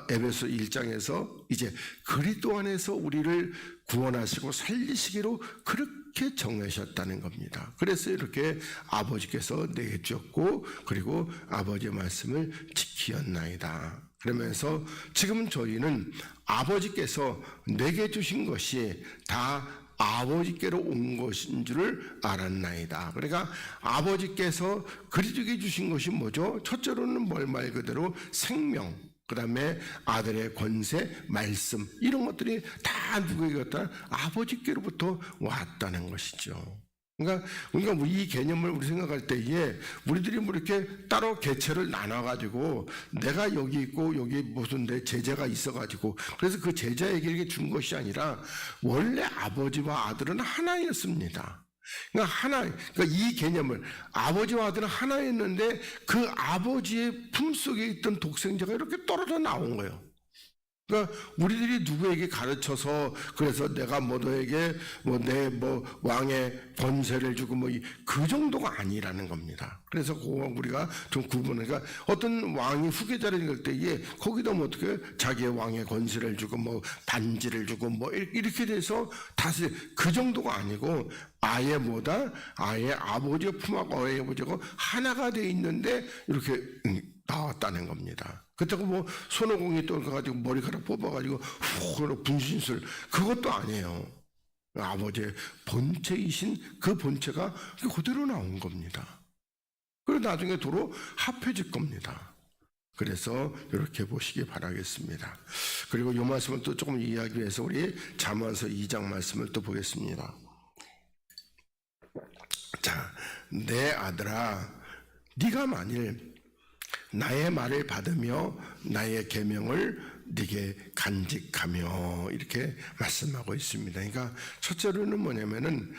에베소 1장에서 이제 그리스도 안에서 우리를 구원하시고 살리시기로 그렇게 정하셨다는 겁니다. 그래서 이렇게 아버지께서 내게 주셨고 그리고 아버지의 말씀을 지키었나이다. 그러면서 지금 저희는 아버지께서 내게 주신 것이 다 아버지께로 온 것인 줄을 알았나이다. 그러니까 아버지께서 그리스도에게 주신 것이 뭐죠? 첫째로는 말 그대로 생명, 그 다음에 아들의 권세, 말씀 이런 것들이 다 누구에게 왔다? 아버지께로부터 왔다는 것이죠. 그러니까 이 개념을 우리 생각할 때에 우리들이 뭐 이렇게 따로 개체를 나눠가지고 내가 여기 있고 여기 무슨 내 제자가 있어가지고 그래서 그 제자에게 준 것이 아니라 원래 아버지와 아들은 하나였습니다. 그러니까 이 개념을 아버지와 아들은 하나였는데 그 아버지의 품속에 있던 독생자가 이렇게 떨어져 나온 거예요. 그러니까 우리들이 누구에게 가르쳐서 그래서 내가 너에게 내 왕의 권세를 주고 그 정도가 아니라는 겁니다. 그래서 우리가 좀 구분하니까 어떤 왕이 후계자를 될 때에 거기다 어떻게 자기의 왕의 권세를 주고 반지를 주고 이렇게 돼서 다시 그 정도가 아니고 아예 아예 아버지의 품하고 아예 아버지가 하나가 돼 있는데 이렇게 나왔다는 겁니다. 그렇다고 손오공이 또 가지고 머리카락 뽑아가지고 훅 분신술 그것도 아니에요. 아버지의 본체이신 그 본체가 그대로 나온 겁니다. 그리고 나중에 도로 합해질 겁니다. 그래서 이렇게 보시기 바라겠습니다. 그리고 이 말씀을 또 조금 이해하기 위해서 우리 잠언서 2장 말씀을 또 보겠습니다. 자, 내 아들아, 네가 만일 나의 말을 받으며 나의 계명을 네게 간직하며, 이렇게 말씀하고 있습니다. 그러니까 첫째로는 뭐냐면은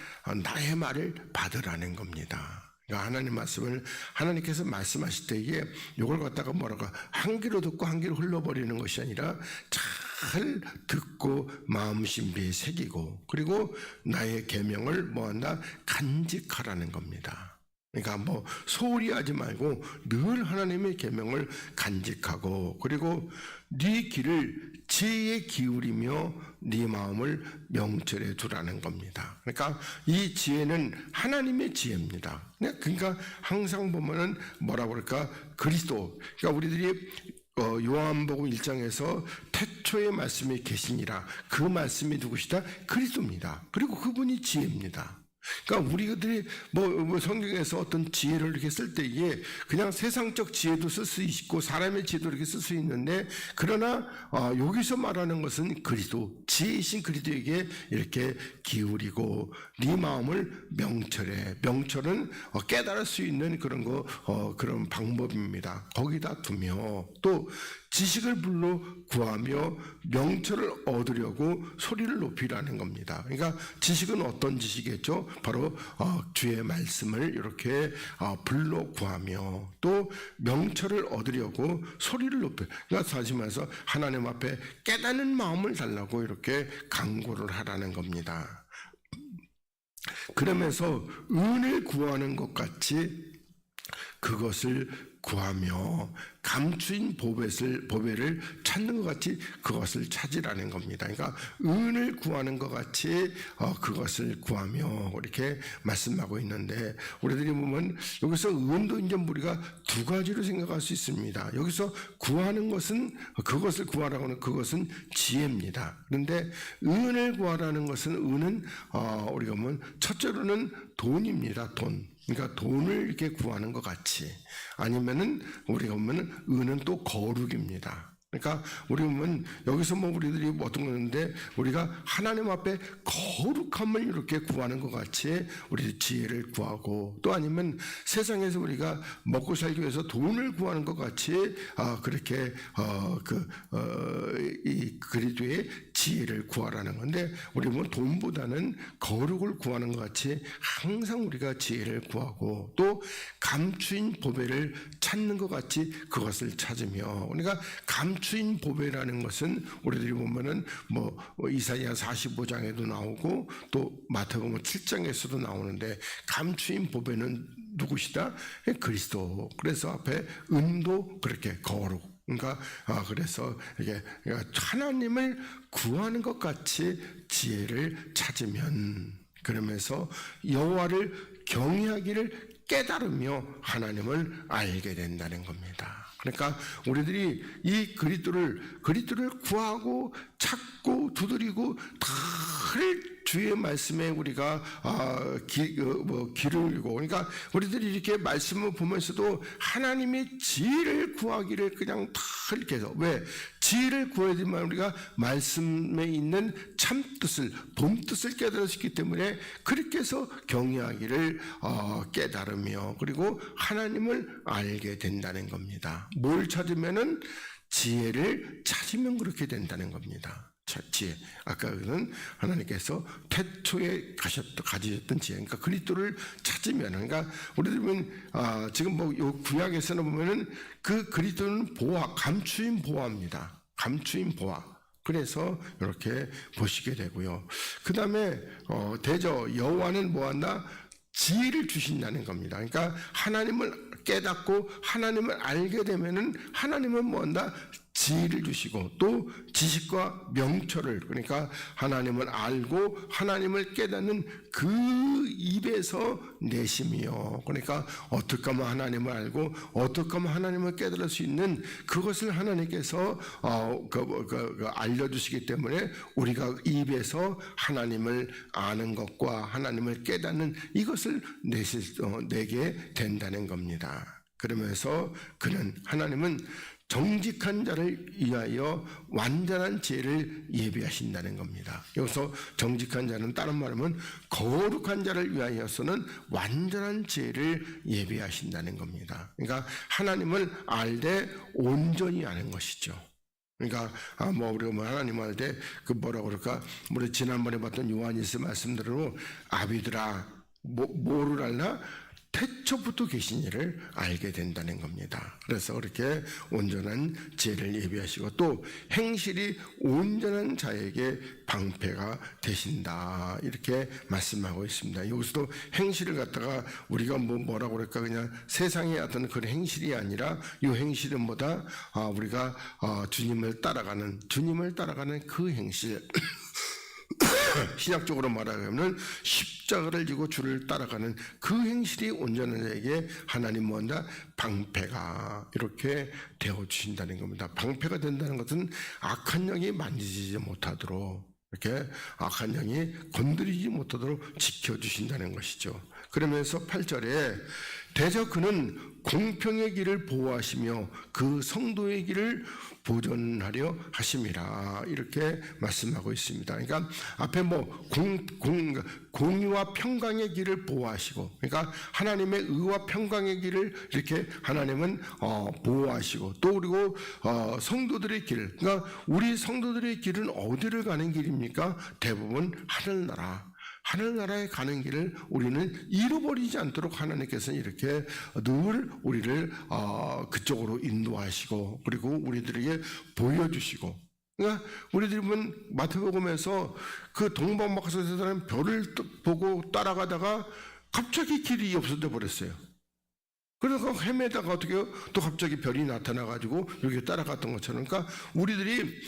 나의 말을 받으라는 겁니다. 그러니까 하나님 말씀을, 하나님께서 말씀하실 때에 이걸 갖다가 뭐랄까 한 귀로 듣고 한 귀로 흘러버리는 것이 아니라 잘 듣고 마음 심비에 새기고, 그리고 나의 계명을 뭐한다? 간직하라는 겁니다. 그러니까 뭐 소홀히 하지 말고 늘 하나님의 계명을 간직하고, 그리고 네 귀를 지혜에 기울이며 네 마음을 명철에 두라는 겁니다. 그러니까 이 지혜는 하나님의 지혜입니다. 그러니까 항상 보면은 뭐라 그럴까, 그리스도, 그러니까 우리들이 요한복음 1장에서 태초의 말씀이 계시니라, 그 말씀이 누구시다? 그리스도입니다. 그리고 그분이 지혜입니다. 그러니까 우리들이 뭐 성경에서 어떤 지혜를 이렇게 쓸 때에 그냥 세상적 지혜도 쓸 수 있고 사람의 지혜도 이렇게 쓸 수 있는데, 그러나 여기서 말하는 것은 그리스도, 지혜이신 그리스도에게 이렇게 기울이고 네 마음을 명철해, 명철은 깨달을 수 있는 그런 그런 방법입니다. 거기다 두며, 또 지식을 불러 구하며 명철을 얻으려고 소리를 높이라는 겁니다. 그러니까 지식은 어떤 지식이겠죠? 바로 주의 말씀을 이렇게 불러 구하며, 또 명철을 얻으려고 소리를 높여, 그러니까 다시 말해서 하나님 앞에 깨닫는 마음을 달라고 이렇게 간구를 하라는 겁니다. 그러면서 은을 구하는 것 같이 그것을 구하며 감추인 보배를 찾는 것 같이 그것을 찾으라는 겁니다. 그러니까 은을 구하는 것 같이 그것을 구하며, 이렇게 말씀하고 있는데, 우리들이 보면 여기서 은도 이제 우리가 두 가지로 생각할 수 있습니다. 여기서 구하는 것은, 그것을 구하라고 하는 그것은 지혜입니다. 그런데 은을 구하라는 것은, 은은 우리가 보면 첫째로는 돈입니다. 돈. 그러니까 돈을 이렇게 구하는 것 같이, 아니면은 우리가 보면은 은은 또 거룩입니다. 그러니까 우리 보면 여기서 뭐 우리들이 어떤 건데, 우리가 하나님 앞에 거룩함을 이렇게 구하는 것 같이 우리 지혜를 구하고, 또 아니면 세상에서 우리가 먹고 살기 위해서 돈을 구하는 것 같이 그렇게 이 그리스도의 지혜를 구하라는 건데, 우리 보면 돈보다는 거룩을 구하는 것 같이 항상 우리가 지혜를 구하고, 또 감추인 보배를 찾는 것 같이 그것을 찾으며, 그러니까 감추인 보배라는 것은 우리들이 보면은 뭐 이사야 45장에도 나오고 또 마태복음 7장에서도 나오는데, 감추인 보배는 누구시다? 그리스도. 그래서 앞에 은도 그렇게 거룩. 그러니까 그래서 이게 하나님을 구하는 것 같이 지혜를 찾으면, 그러면서 여호와를 경외하기를 깨달으며 하나님을 알게 된다는 겁니다. 그러니까 우리들이 이 그리스도를 구하고 찾고 두드리고 늘 주의 말씀에 우리가 기르고, 그러니까 우리들이 이렇게 말씀을 보면서도 하나님의 지혜를 구하기를 그냥 다 이렇게 해서, 왜? 지혜를 구해야 되면 우리가 말씀에 있는 참 뜻을, 본 뜻을 깨달을 수 있기 때문에, 그렇게 해서 경외하기를 깨달으며, 그리고 하나님을 알게 된다는 겁니다. 뭘 찾으면은? 지혜를 찾으면 그렇게 된다는 겁니다. 지혜. 아까는 하나님께서 태초에 가지셨던 지혜. 그러니까 그리스도를 찾으면, 그러니까 우리들은 지금 뭐 요 구약에서는 보면은 그 그리스도는 보화, 감추인 보화입니다. 감추인 보화. 그래서 이렇게 보시게 되고요. 그 다음에 대저 여호와는 뭐한다? 지혜를 주신다는 겁니다. 그러니까 하나님을 깨닫고 하나님을 알게 되면은 하나님은 뭐한다? 지혜를 주시고, 또 지식과 명철을, 그러니까 하나님을 알고 하나님을 깨닫는 그 입에서 내심이요. 그러니까 어떻게 하면 하나님을 알고 어떻게 하면 하나님을 깨달을 수 있는 그것을 하나님께서 알려주시기 때문에, 우리가 입에서 하나님을 아는 것과 하나님을 깨닫는 이것을 내게 된다는 겁니다. 그러면서 하나님은 정직한 자를 위하여 완전한 지혜를 예비하신다는 겁니다. 여기서 정직한 자는 다른 말하면 거룩한 자를 위하여서는 완전한 지혜를 예비하신다는 겁니다. 그러니까 하나님을 알되 온전히 아는 것이죠. 그러니까 우리가 하나님 알 때 그 뭐라고 그럴까? 우리 지난번에 봤던 요한일서 말씀대로 아비들아 뭐를 알나? 태초부터 계신 이를 알게 된다는 겁니다. 그래서 그렇게 온전한 지혜를 예비하시고 또 행실이 온전한 자에게 방패가 되신다 이렇게 말씀하고 있습니다. 여기서도 행실을 갖다가 우리가 뭐라고 그럴까 그냥 세상의 어떤 그런 행실이 아니라 이 행실은 뭐다? 우리가 주님을 따라가는 그 행실. 신약적으로 말하면 십자가를 지고 주를 따라가는 그 행실이 온전한 자에게 하나님 뭐한다? 방패가 이렇게 되어주신다는 겁니다. 방패가 된다는 것은 악한 영이 만지지 못하도록 이렇게 악한 영이 건드리지 못하도록 지켜주신다는 것이죠. 그러면서 8절에 대저 그는 공평의 길을 보호하시며 그 성도의 길을 보존하려 하심이라 이렇게 말씀하고 있습니다. 그러니까 앞에 공의와 평강의 길을 보호하시고 그러니까 하나님의 의와 평강의 길을 이렇게 하나님은 보호하시고 또 그리고 성도들의 길 그러니까 우리 성도들의 길은 어디를 가는 길입니까? 대부분 하늘나라에 가는 길을 우리는 잃어버리지 않도록 하나님께서는 이렇게 늘 우리를 그쪽으로 인도하시고 그리고 우리들에게 보여주시고 그러니까 우리들이 보면 마태복음에서 그 동방박사에서 사는 별을 보고 따라가다가 갑자기 길이 없어져 버렸어요. 그래서 헤매다가 어떻게 해요? 또 갑자기 별이 나타나가지고 여기 따라갔던 것처럼. 그러니까 우리들이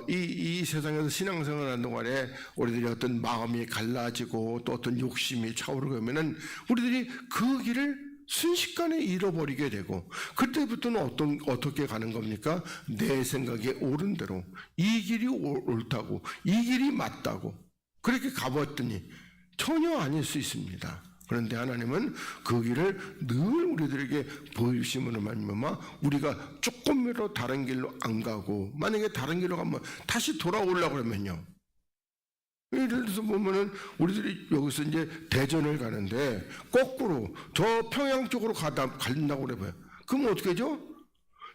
이 세상에서 신앙생활 하는 동안에 우리들이 어떤 마음이 갈라지고 또 어떤 욕심이 차오르고 하면은 우리들이 그 길을 순식간에 잃어버리게 되고 그때부터는 어떻게 가는 겁니까? 내 생각에 옳은 대로 이 길이 옳다고 이 길이 맞다고 그렇게 가봤더니 전혀 아닐 수 있습니다. 그런데 하나님은 그 길을 늘 우리들에게 보여주심으로 말미암아 우리가 조금이라도 다른 길로 안 가고 만약에 다른 길로 가면 다시 돌아오려고 그러면요. 예를 들어서 보면은 우리들이 여기서 이제 대전을 가는데 거꾸로 저 평양 쪽으로 간다고 그래봐요. 그럼 어떻게 하죠?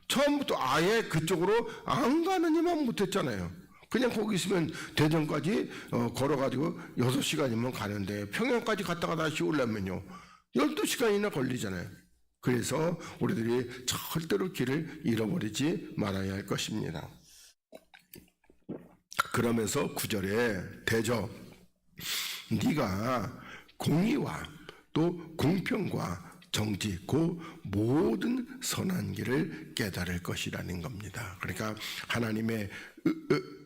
처음부터 아예 그쪽으로 안 가느니만 못했잖아요. 그냥 거기 있으면 대전까지 걸어가지고 6시간이면 가는데 평양까지 갔다가 다시 오려면요 12시간이나 걸리잖아요. 그래서 우리들이 절대로 길을 잃어버리지 말아야 할 것입니다. 그러면서 9절에 대저 네가 공의와 또 공평과 정직, 그 모든 선한 길을 깨달을 것이라는 겁니다. 그러니까 하나님의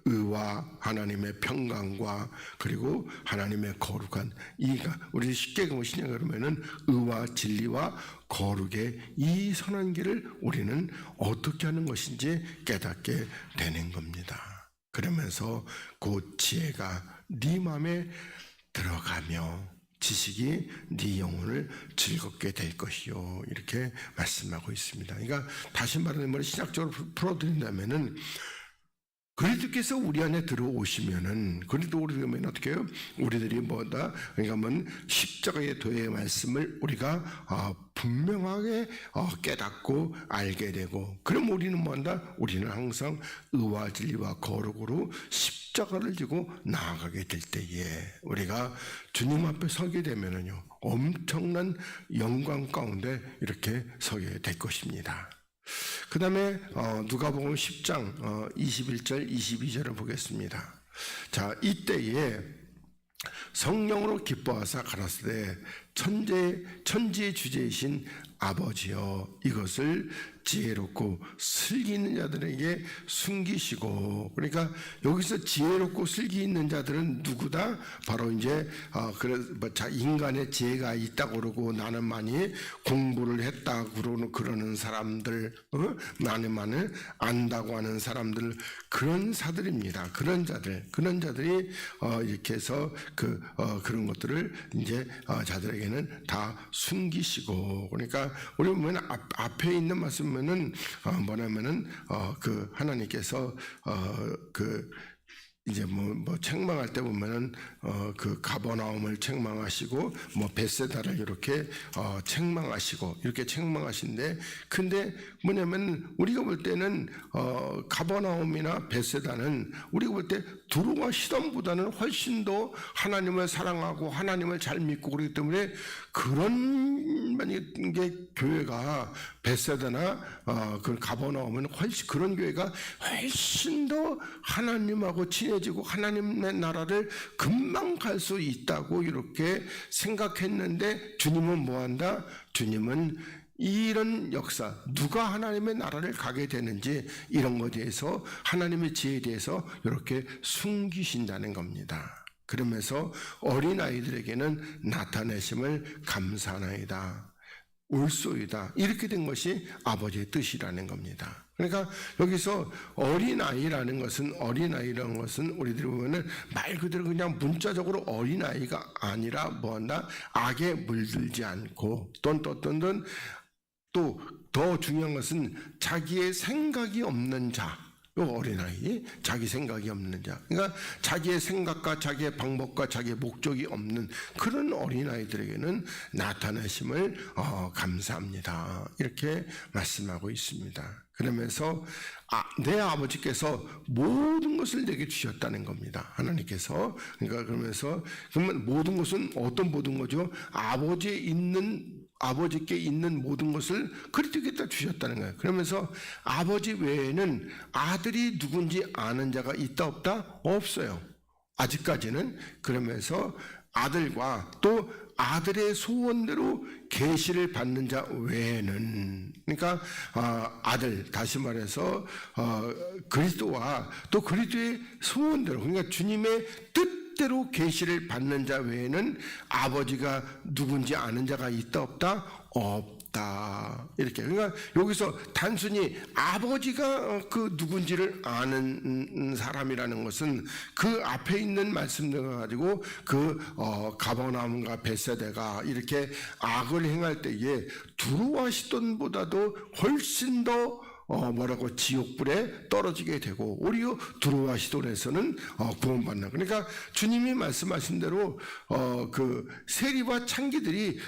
의와 하나님의 평강과 그리고 하나님의 거룩한 이가 우리 쉽게 신약을 그러면은 의와 진리와 거룩의 이 선한 길을 우리는 어떻게 하는 것인지 깨닫게 되는 겁니다. 그러면서 그 지혜가 네 마음에 들어가며 지식이 네 영혼을 즐겁게 될 것이요 이렇게 말씀하고 있습니다. 그러니까 다시 말하면 신학적으로 풀어드린다면은 그리스도께서 우리 안에 들어오시면은 그리스도 우리 되면 어떻게 해요? 우리들이 뭐다? 그러니까 십자가의 도의 말씀을 우리가 분명하게 깨닫고 알게 되고 그럼 우리는 뭐한다? 우리는 항상 의와 진리와 거룩으로 십자가를 지고 나아가게 될 때에 우리가 주님 앞에 서게 되면은요 엄청난 영광 가운데 이렇게 서게 될 것입니다. 그 다음에 누가복음 10장 21절 22절을 보겠습니다. 자, 이때에 성령으로 기뻐하사 가라사대 천지의 주제이신 아버지여 이것을 지혜롭고 슬기 있는 자들에게 숨기시고 그러니까 여기서 지혜롭고 슬기 있는 자들은 누구다? 바로 이제 인간의 지혜가 있다고 그러고 나는 많이 공부를 했다고 그러는 사람들 나는 안다고 하는 사람들 그런 사들입니다. 그런 자들이 이렇게 해서 그런 것들을 이제 자들에게는 다 숨기시고 그러니까 우리 보면 앞에 있는 말씀 보면은 뭐냐면은 그 하나님께서 그 이제 뭐 책망할 때 보면은 그 가버나움을 책망하시고 뭐 벳세다를 이렇게 책망하시고 이렇게 책망하신데, 근데 뭐냐면 우리가 볼 때는 가버나움이나 벳세다는 우리가 볼 때 두루와 시돈보다는 훨씬 더 하나님을 사랑하고 하나님을 잘 믿고 그렇기 때문에 그런 만약에 교회가 벳세다나 그 가버나움은 훨씬 그런 교회가 훨씬 더 하나님하고 친해지고 하나님의 나라를 금방 갈 수 있다고 이렇게 생각했는데, 주님은 뭐한다? 주님은 이런 역사, 누가 하나님의 나라를 가게 되는지 이런 것에 대해서 하나님의 지혜에 대해서 이렇게 숨기신다는 겁니다. 그러면서 어린아이들에게는 나타내심을 감사하나이다, 올소이다, 이렇게 된 것이 아버지의 뜻이라는 겁니다. 그러니까 여기서 어린아이라는 것은 우리들이 보면은 말 그대로 그냥 문자적으로 어린아이가 아니라 뭐한다? 악에 물들지 않고 또 더 중요한 것은 자기의 생각이 없는 자. 이 어린아이, 자기 생각이 없는 자. 그러니까 자기의 생각과 자기의 방법과 자기의 목적이 없는 그런 어린아이들에게는 나타나심을 감사합니다, 이렇게 말씀하고 있습니다. 그러면서 내 아버지께서 모든 것을 내게 주셨다는 겁니다, 하나님께서. 그러니까 그러면 모든 것은 어떤 모든 거죠? 아버지께 있는 모든 것을 그리스도께서 주셨다는 거예요. 그러면서 아버지 외에는 아들이 누군지 아는 자가 있다 없다? 없어요, 아직까지는. 그러면서 아들과 또 아들의 소원대로 계시를 받는 자 외에는, 그러니까 아들, 다시 말해서 그리스도와 또 그리스도의 소원대로, 그러니까 주님의 뜻대로 계시를 받는 자 외에는 아버지가 누군지 아는 자가 있다 없다? 없다, 이렇게. 그러니까 여기서 단순히 아버지가 그 누군지를 아는 사람이라는 것은 그 앞에 있는 말씀들 가지고 그 가버나움과 벳세다가 이렇게 악을 행할 때에 두루와 시돈보다도 훨씬 더 지옥불에 떨어지게 되고, 오히려 두루와 시돈에서는 구원받는. 그러니까 주님이 말씀하신 대로 그 세리와 창기들이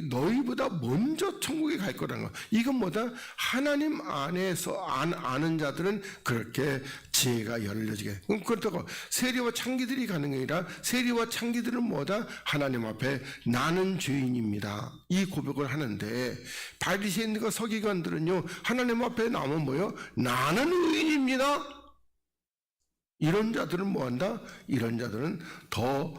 너희보다 먼저 천국에 갈 거라는 거. 이건 뭐다? 하나님 안에서 아는 자들은 그렇게 지혜가 열려지게. 그렇다고 세리와 창기들이 가는 게 아니라, 세리와 창기들은 뭐다? 하나님 앞에 나는 죄인입니다, 이 고백을 하는데, 바리새인들과 서기관들은요, 하나님 앞에 나오면 뭐요? 나는 의인입니다. 이런 자들은 뭐한다? 이런 자들은 더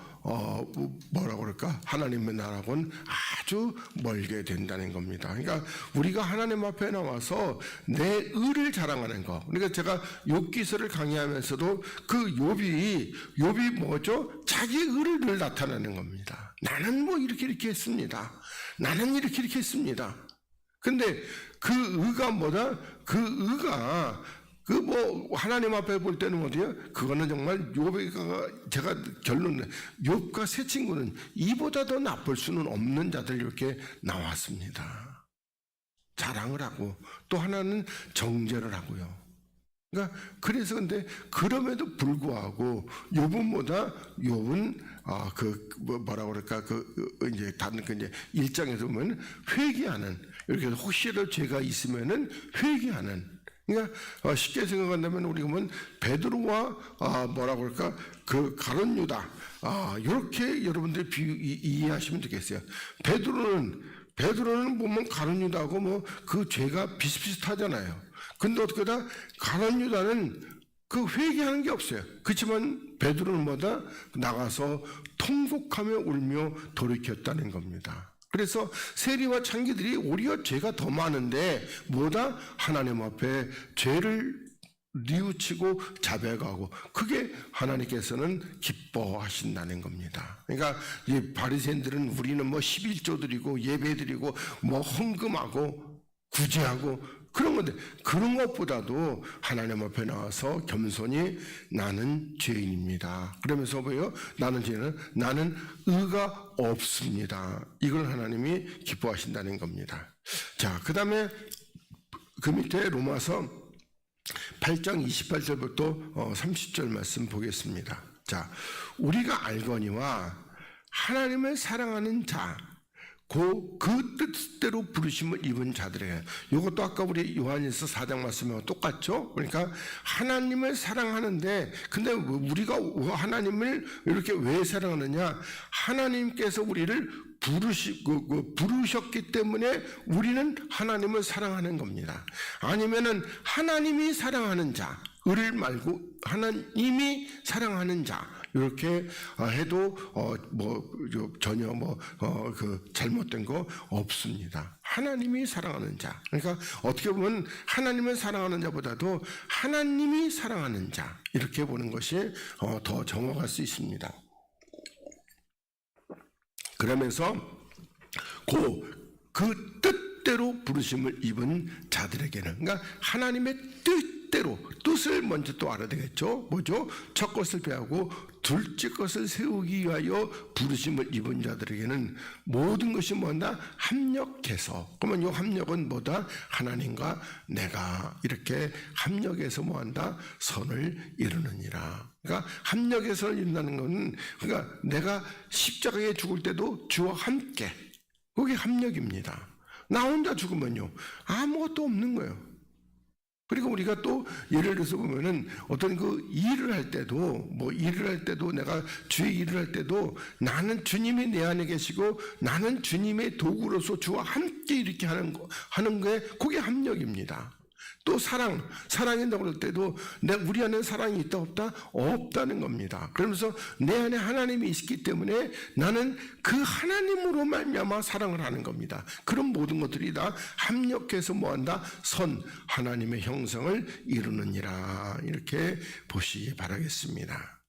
뭐라고 그럴까? 하나님의 나라하고는 아주 멀게 된다는 겁니다. 그러니까 우리가 하나님 앞에 나와서 내 의를 자랑하는 거. 그러니까 제가 욥기서를 강의하면서도 그 욥이 뭐죠? 자기의 의를 늘 나타내는 겁니다. 나는 뭐 이렇게 했습니다. 나는 이렇게 했습니다. 근데 그 의가 뭐다? 그 의가 하나님 앞에 볼 때는 어디야? 그거는 정말 욥가, 제가 결론은 욥과 세 친구는 이보다 더 나쁠 수는 없는 자들 이렇게 나왔습니다. 자랑을 하고 또 하나는 정죄를 하고요. 그러니까 그래서 근데 그럼에도 불구하고 욥은 뭐라고 그럴까? 이제 다른 이제 1장에서 보면 회개하는, 이렇게 혹시라도 죄가 있으면은 회개하는. 그러니까 쉽게 생각한다면 우리가 보면 베드로와 뭐라고 할까, 그 가룟 유다, 이렇게 여러분들이 이해하시면 되겠어요. 베드로는 보면 가룟 유다하고 뭐 그 죄가 비슷비슷하잖아요. 근데 어떻게다 가룟 유다는 그 회개하는 게 없어요. 그렇지만 베드로는 뭐다? 나가서 통곡하며 울며 돌이켰다는 겁니다. 그래서 세리와 창기들이 오히려 죄가 더 많은데 뭐다? 하나님 앞에 죄를 뉘우치고 자백하고, 그게 하나님께서는 기뻐하신다는 겁니다. 그러니까 이 바리새인들은 우리는 뭐 11조 드리고 예배 드리고 뭐 헌금하고 구제하고 그런 건데, 그런 것보다도 하나님 앞에 나와서 겸손히 나는 죄인입니다, 그러면서 뭐예요? 나는 의가 없습니다, 이걸 하나님이 기뻐하신다는 겁니다. 자, 그 다음에 그 밑에 로마서 8장 28절부터 30절 말씀 보겠습니다. 자, 우리가 알거니와 하나님을 사랑하는 자, 그 뜻대로 부르심을 입은 자들에게, 이것도 아까 우리 요한일서 4장 말씀하고 똑같죠? 그러니까 하나님을 사랑하는데, 근데 우리가 하나님을 이렇게 왜 사랑하느냐? 하나님께서 우리를 부르셨기 때문에 우리는 하나님을 사랑하는 겁니다. 아니면은 하나님이 사랑하는 자, 을 말고 하나님이 사랑하는 자, 이렇게 해도 전혀 잘못된 거 없습니다. 하나님이 사랑하는 자. 그러니까 어떻게 보면 하나님을 사랑하는 자보다도 하나님이 사랑하는 자, 이렇게 보는 것이 더 정확할 수 있습니다. 그러면서 그 뜻대로 부르심을 입은 자들에게는, 그러니까 하나님의 뜻을 먼저 또 알아야 되겠죠. 뭐죠? 첫 것을 배하고 둘째 것을 세우기 위하여 부르심을 입은 자들에게는 모든 것이 뭐다? 합력해서. 그러면 이 합력은 뭐다? 하나님과 내가 이렇게 합력해서 뭐한다? 선을 이루느니라. 그러니까 합력해서 선을 이룬다는 것은, 그러니까 내가 십자가에 죽을 때도 주와 함께, 그게 합력입니다. 나 혼자 죽으면요, 아무것도 없는 거예요. 그리고 우리가 또 예를 들어서 보면은 어떤 일을 할 때도 내가 주의 일을 할 때도 나는 주님이 내 안에 계시고 나는 주님의 도구로서 주와 함께 이렇게 하는 게 그게 합력입니다. 또 사랑한다고 그럴 때도 우리 안에 사랑이 있다 없다? 없다는 겁니다. 그러면서 내 안에 하나님이 있기 때문에 나는 그 하나님으로 말미암아 사랑을 하는 겁니다. 그런 모든 것들이 다 합력해서 뭐한다? 하나님의 형상을 이루느니라, 이렇게 보시기 바라겠습니다.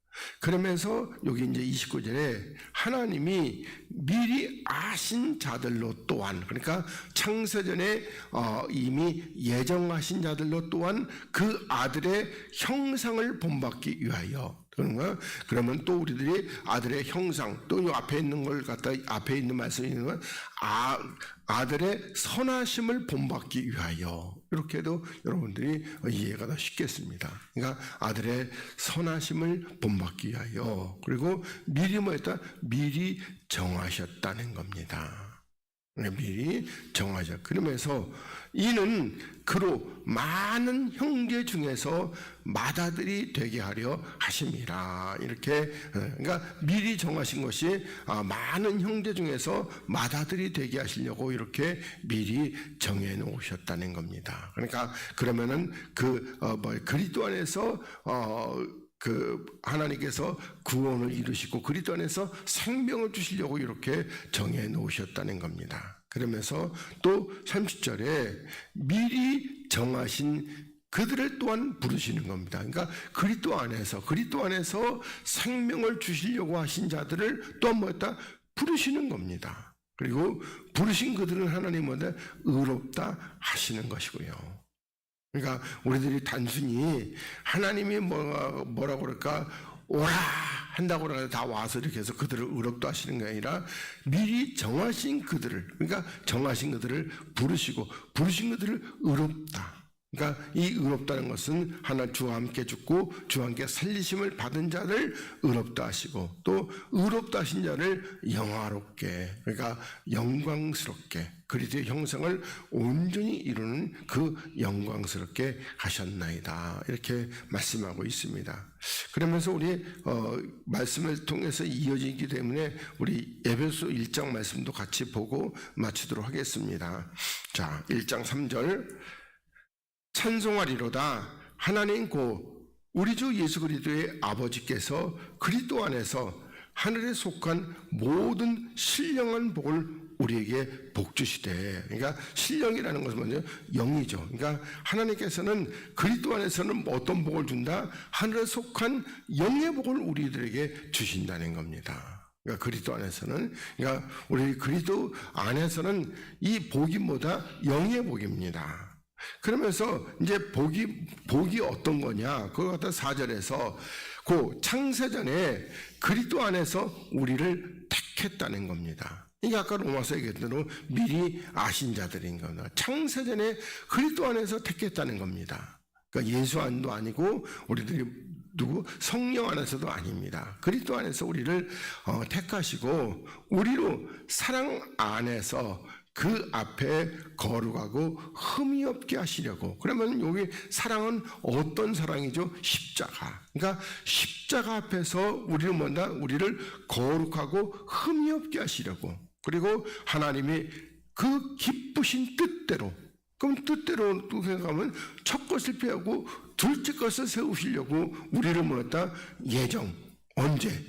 그러면서 여기 이제 29절에 하나님이 미리 아신 자들로 또한, 그러니까 창세전에 이미 예정하신 자들로 또한 그 아들의 형상을 본받기 위하여, 그러면 또 우리들이 아들의 형상, 또 이 앞에 있는 걸 앞에 있는 말씀이 있는 건 아들의 선하심을 본받기 위하여, 이렇게 해도 여러분들이 이해가 더 쉽겠습니다. 그러니까 아들의 선하심을 본받기 위하여, 그리고 미리 뭐였다? 미리 정하셨다는 겁니다. 미리 정하셨. 그러면서 이는 그로 많은 형제 중에서 맏아들이 되게 하려 하심이라, 이렇게. 그러니까 미리 정하신 것이 많은 형제 중에서 맏아들이 되게 하시려고 이렇게 미리 정해 놓으셨다는 겁니다. 그러니까 그러면은 그리스도 안에서 하나님께서 구원을 이루시고 그리스도 안에서 생명을 주시려고 이렇게 정해 놓으셨다는 겁니다. 그러면서 또 30절에 미리 정하신 그들을 또한 부르시는 겁니다. 그러니까 그리스도 안에서 생명을 주시려고 하신 자들을 또한 뭐였다? 부르시는 겁니다. 그리고 부르신 그들은 하나님보다 의롭다 하시는 것이고요. 그러니까 우리들이 단순히 하나님이 뭐라고 그럴까? 오라 한다고 그러면 다 와서 이렇게 해서 그들을 의롭다 하시는 게 아니라 미리 정하신 그들을, 그러니까 정하신 그들을 부르시고 부르신 그들을 의롭다. 그러니까 이 의롭다는 것은 주와 함께 죽고 주와 함께 살리심을 받은 자를 의롭다 하시고, 또 의롭다 하신 자를 영화롭게, 그러니까 영광스럽게 그리스도의 형상을 온전히 이루는 그 영광스럽게 하셨나이다, 이렇게 말씀하고 있습니다. 그러면서 우리 말씀을 통해서 이어지기 때문에 우리 에베소 1장 말씀도 같이 보고 마치도록 하겠습니다. 자, 1장 3절 찬송하리로다. 하나님 곧 우리 주 예수 그리스도의 아버지께서 그리스도 안에서 하늘에 속한 모든 신령한 복을 우리에게 복 주시되, 그러니까 신령이라는 것은 뭐냐? 영이죠. 그러니까 하나님께서는 그리스도 안에서는 어떤 복을 준다? 하늘에 속한 영의 복을 우리들에게 주신다는 겁니다. 그러니까 그리스도 안에서는, 그러니까 우리 그리스도 안에서는 이 복이 뭐다? 영의 복입니다. 그러면서 이제 복이 어떤 거냐? 그거 갖다 4절에서 그 창세전에 그리스도 안에서 우리를 택했다는 겁니다. 이게 아까 로마서 얘기했던 대로 미리 아신 자들인 겁니다. 창세전에 그리스도 안에서 택했다는 겁니다. 그러니까 예수 안도 아니고 우리들이 누구 성령 안에서도 아닙니다. 그리스도 안에서 우리를 택하시고 우리로 사랑 안에서 그 앞에 거룩하고 흠이 없게 하시려고. 그러면 여기 사랑은 어떤 사랑이죠? 십자가. 그러니까 십자가 앞에서 우리를 뭔가 우리를 거룩하고 흠이 없게 하시려고. 그리고 하나님이 그 기쁘신 뜻대로, 그럼 뜻대로 또 생각하면 첫 것을 빼고 둘째 것을 세우시려고 우리를 뭐였다? 예정. 언제?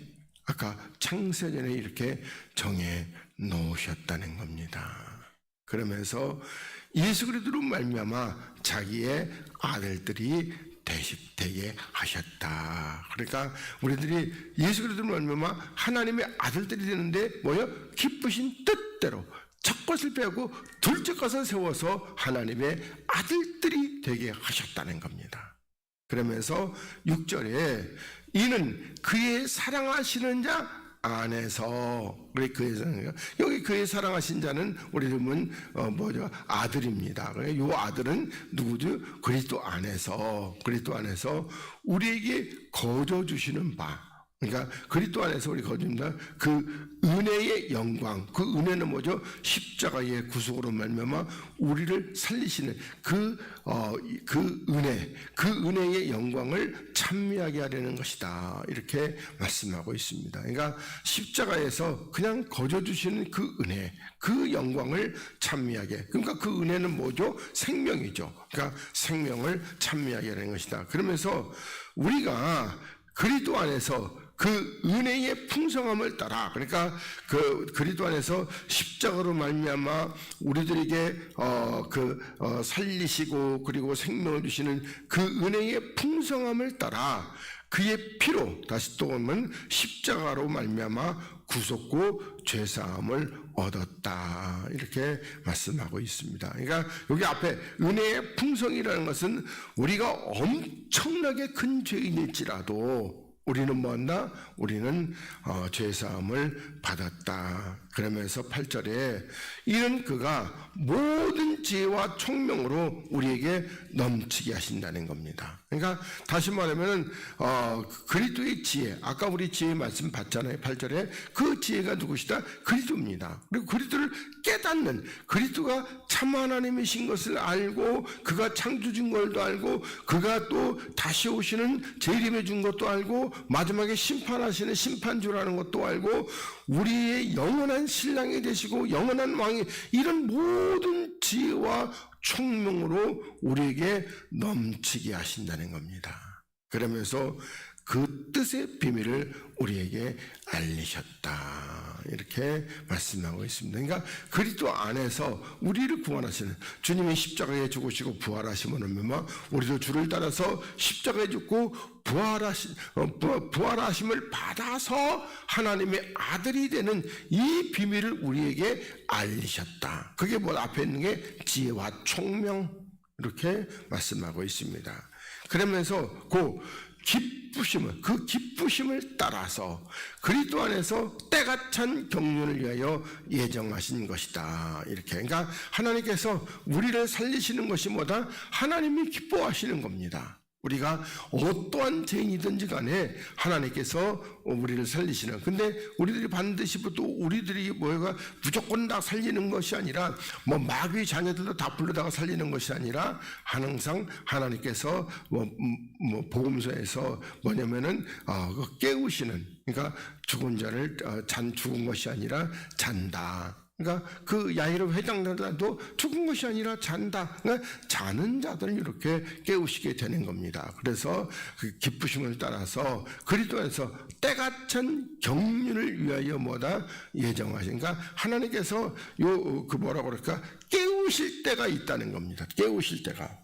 아까 창세전에 이렇게 정해 놓으셨다는 겁니다. 그러면서 예수 그리스도로 말미암아 자기의 아들들이 되게 하셨다. 그러니까 우리들이 예수 그리스도로 말미암아 하나님의 아들들이 되는데 뭐요? 기쁘신 뜻대로 첫 것을 빼고 둘째 것을 세워서 하나님의 아들들이 되게 하셨다는 겁니다. 그러면서 6절에 이는 그의 사랑하시는 자 안에서, 우리 그의 여기 그의 사랑하신 자는 우리 이름은 뭐죠? 아들입니다. 이 아들은 누구죠? 그리스도 안에서 우리에게 거저 주시는 바. 그러니까 그리스도 안에서 우리 거듭니다. 그 은혜의 영광, 그 은혜는 뭐죠? 십자가의 구속으로 말미암아 우리를 살리시는 그 은혜, 그 은혜의 영광을 찬미하게 하려는 것이다. 이렇게 말씀하고 있습니다. 그러니까 십자가에서 그냥 거저 주시는 그 은혜, 그 영광을 찬미하게. 그러니까 그 은혜는 뭐죠? 생명이죠. 그러니까 생명을 찬미하게 하는 것이다. 그러면서 우리가 그리스도 안에서 그 은혜의 풍성함을 따라, 그러니까 그 그리스도 안에서 십자가로 말미암아 우리들에게 살리시고 그리고 생명을 주시는 그 은혜의 풍성함을 따라 그의 피로, 다시 또 보면 십자가로 말미암아 구속고 죄사함을 얻었다. 이렇게 말씀하고 있습니다. 그러니까 여기 앞에 은혜의 풍성이라는 것은 우리가 엄청나게 큰 죄인일지라도 우리는 뭐한다? 우리는 죄사함을 받았다. 그러면서 8절에 이는 그가 모든 지혜와 총명으로 우리에게 넘치게 하신다는 겁니다. 그러니까 다시 말하면 그리스도의 지혜, 아까 우리 지혜 말씀 봤잖아요. 8절에 그 지혜가 누구시다? 그리스도입니다. 그리고 그리스도를 깨닫는, 그리스도가 참 하나님이신 것을 알고 그가 창조주인 걸도 알고 그가 또 다시 오시는 재림해 준 것도 알고 마지막에 심판하시는 심판주라는 것도 알고 우리의 영원한 신랑이 되시고 영원한 왕이, 이런 모든 지혜와 총명으로 우리에게 넘치게 하신다는 겁니다. 그러면서 그 뜻의 비밀을 우리에게 알리셨다. 이렇게 말씀하고 있습니다. 그러니까 그리스도 안에서 우리를 구원하시는, 주님이 십자가에 죽으시고 부활하심으로 우리도 주를 따라서 십자가에 죽고 부활하심을 받아서 하나님의 아들이 되는 이 비밀을 우리에게 알리셨다. 그게 뭐 앞에 있는 게 지혜와 총명, 이렇게 말씀하고 있습니다. 그러면서 그 기쁘심을 따라서 그리스도 안에서 때가 찬 경륜을 위하여 예정하신 것이다. 이렇게. 그러니까 하나님께서 우리를 살리시는 것이 뭐다? 하나님이 기뻐하시는 겁니다. 우리가 어떠한 죄인이든지 간에 하나님께서 우리를 살리시는. 근데 우리들이 반드시 또 우리들이 뭐가 무조건 다 살리는 것이 아니라 뭐 마귀 자녀들도 다 불러다가 살리는 것이 아니라 항상 하나님께서 복음서에서 뭐냐면은 깨우시는, 그러니까 죽은 자를 죽은 것이 아니라 잔다. 그러니까 그 야이로 회장자도 죽은 것이 아니라 잔다. 그러니까 자는 자들을 이렇게 깨우시게 되는 겁니다. 그래서 그 기쁘심을 따라서 그리스도에서 때가 찬 경륜을 위하여 뭐다 예정하신. 그러니까 하나님께서 그 뭐라고 그럴까, 깨우실 때가 있다는 겁니다. 깨우실 때가.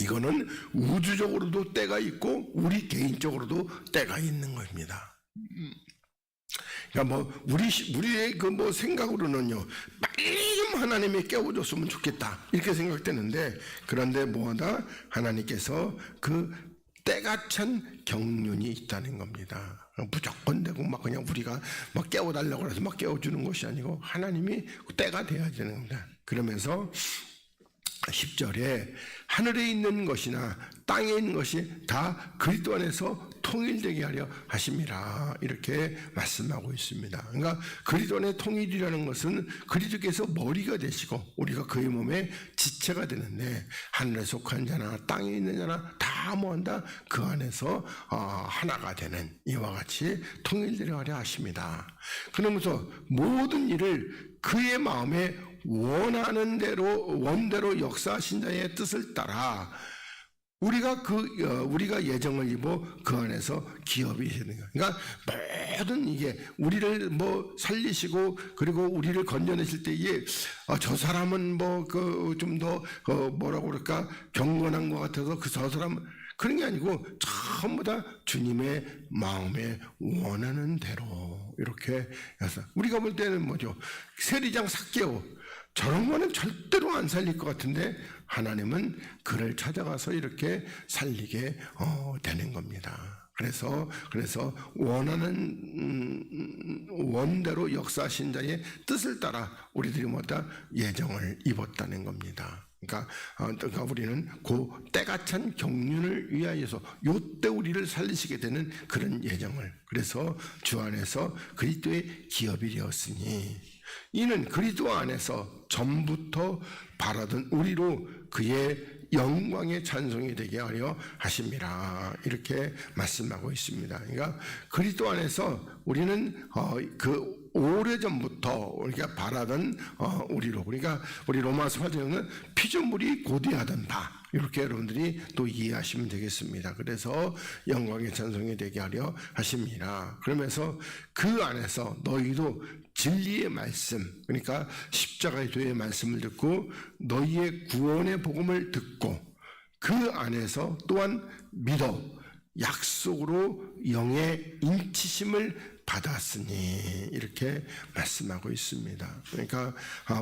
이거는 우주적으로도 때가 있고 우리 개인적으로도 때가 있는 겁니다. 그러니까 우리의 그 생각으로는요, 빨리 좀 하나님이 깨워줬으면 좋겠다, 이렇게 생각되는데, 그런데 하나님께서 그 때가 찬 경륜이 있다는 겁니다. 무조건 되고 막 그냥 우리가 막 깨워달라고 해서 막 깨워주는 것이 아니고 하나님이 때가 돼야 되는 겁니다. 그러면서 10절에 하늘에 있는 것이나 땅에 있는 것이 다 그리스도 안에서 통일되게 하려 하심이라 이렇게 말씀하고 있습니다. 그러니까 그리스도 안의 통일이라는 것은 그리스도께서 머리가 되시고 우리가 그의 몸의 지체가 되는데 하늘에 속한 자나 땅에 있는 자나 다 모한다 그 안에서 하나가 되는 이와 같이 통일되려 하려 하십니다. 그러면서 모든 일을 그의 마음에 원하는 대로 원대로 역사하신 자의 뜻을 따라 우리가 예정을 입어 그 안에서 기업이 되는 거예요. 그러니까 모든 이게 우리를 뭐 살리시고 그리고 우리를 건져내실 때 이게 저 사람은 뭐 그 좀 더 뭐라고 그럴까 경건한 것 같아서 저 사람 그런 게 아니고 전부 다 주님의 마음에 원하는 대로 이렇게 해서 우리가 볼 때는 뭐죠? 세리장 삭개오 저런 거는 절대로 안 살릴 것 같은데 하나님은 그를 찾아가서 이렇게 살리게 되는 겁니다. 그래서 원하는 원대로 역사하신 자의 뜻을 따라 우리들이 뭐다 예정을 입었다는 겁니다. 그러니까 우리는 그 때가 찬 경륜을 위하여서 요때 우리를 살리시게 되는 그런 예정을 그래서 주 안에서 그리스도의 기업이 되었으니 이는 그리스도 안에서 전부터 바라던 우리로 그의 영광의 찬송이 되게 하려 하심이라 이렇게 말씀하고 있습니다. 그러니까 그리스도 안에서 우리는 그 오래전부터 우리가 바라던 우리로 그러니까 우리 로마서 8장은 피조물이 고대하던 바 이렇게 여러분들이 또 이해하시면 되겠습니다. 그래서 영광의 찬송이 되게 하려 하십니다. 그러면서 그 안에서 너희도 진리의 말씀 그러니까 십자가의 도의 말씀을 듣고 너희의 구원의 복음을 듣고 그 안에서 또한 믿어 약속으로 영의 인치심을 받았으니 이렇게 말씀하고 있습니다. 그러니까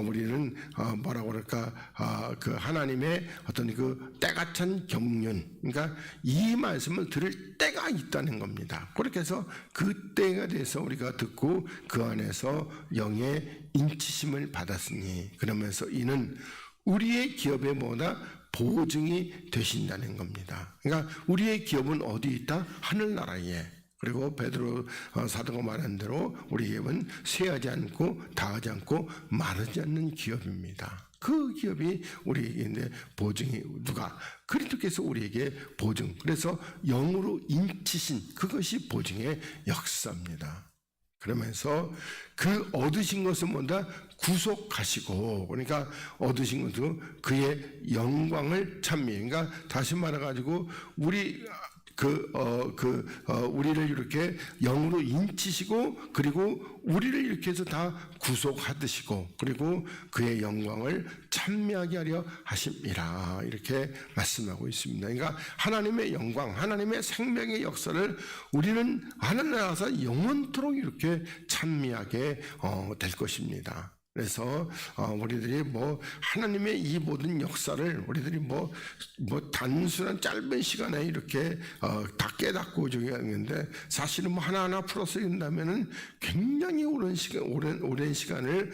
우리는 뭐라고 그럴까 그 하나님의 어떤 그 때가 찬 경륜 그러니까 이 말씀을 들을 때가 있다는 겁니다. 그렇게 해서 그 때가 돼서 우리가 듣고 그 안에서 영의 인치심을 받았으니 그러면서 이는 우리의 기업의 뭐다 보증이 되신다는 겁니다. 그러니까 우리의 기업은 어디 있다? 하늘나라에. 그리고 베드로 사도가 말한 대로 우리 기업은 쇠하지 않고 닿지 않고 마르지 않는 기업입니다. 그 기업이 우리에게 보증이 누가? 그리스도께서 우리에게 보증. 그래서 영으로 인치신 그것이 보증의 역사입니다. 그러면서 그 얻으신 것은 뭐다? 구속하시고 그러니까 얻으신 것은 그의 영광을 찬미. 그러니까 다시 말해가지고 우리를 이렇게 영으로 인치시고 그리고 우리를 이렇게 해서 다 구속하시고 그리고 그의 영광을 찬미하게 하려 하심이라 이렇게 말씀하고 있습니다. 그러니까 하나님의 영광, 하나님의 생명의 역사를 우리는 하늘나라에서 영원토록 이렇게 찬미하게 될 것입니다. 그래서 우리들이 뭐 하나님의 이 모든 역사를 우리들이 뭐 단순한 짧은 시간에 이렇게 다 깨닫고 저기 하는데 사실은 뭐 하나하나 풀어서 읽는다면은 굉장히 오랜 시간을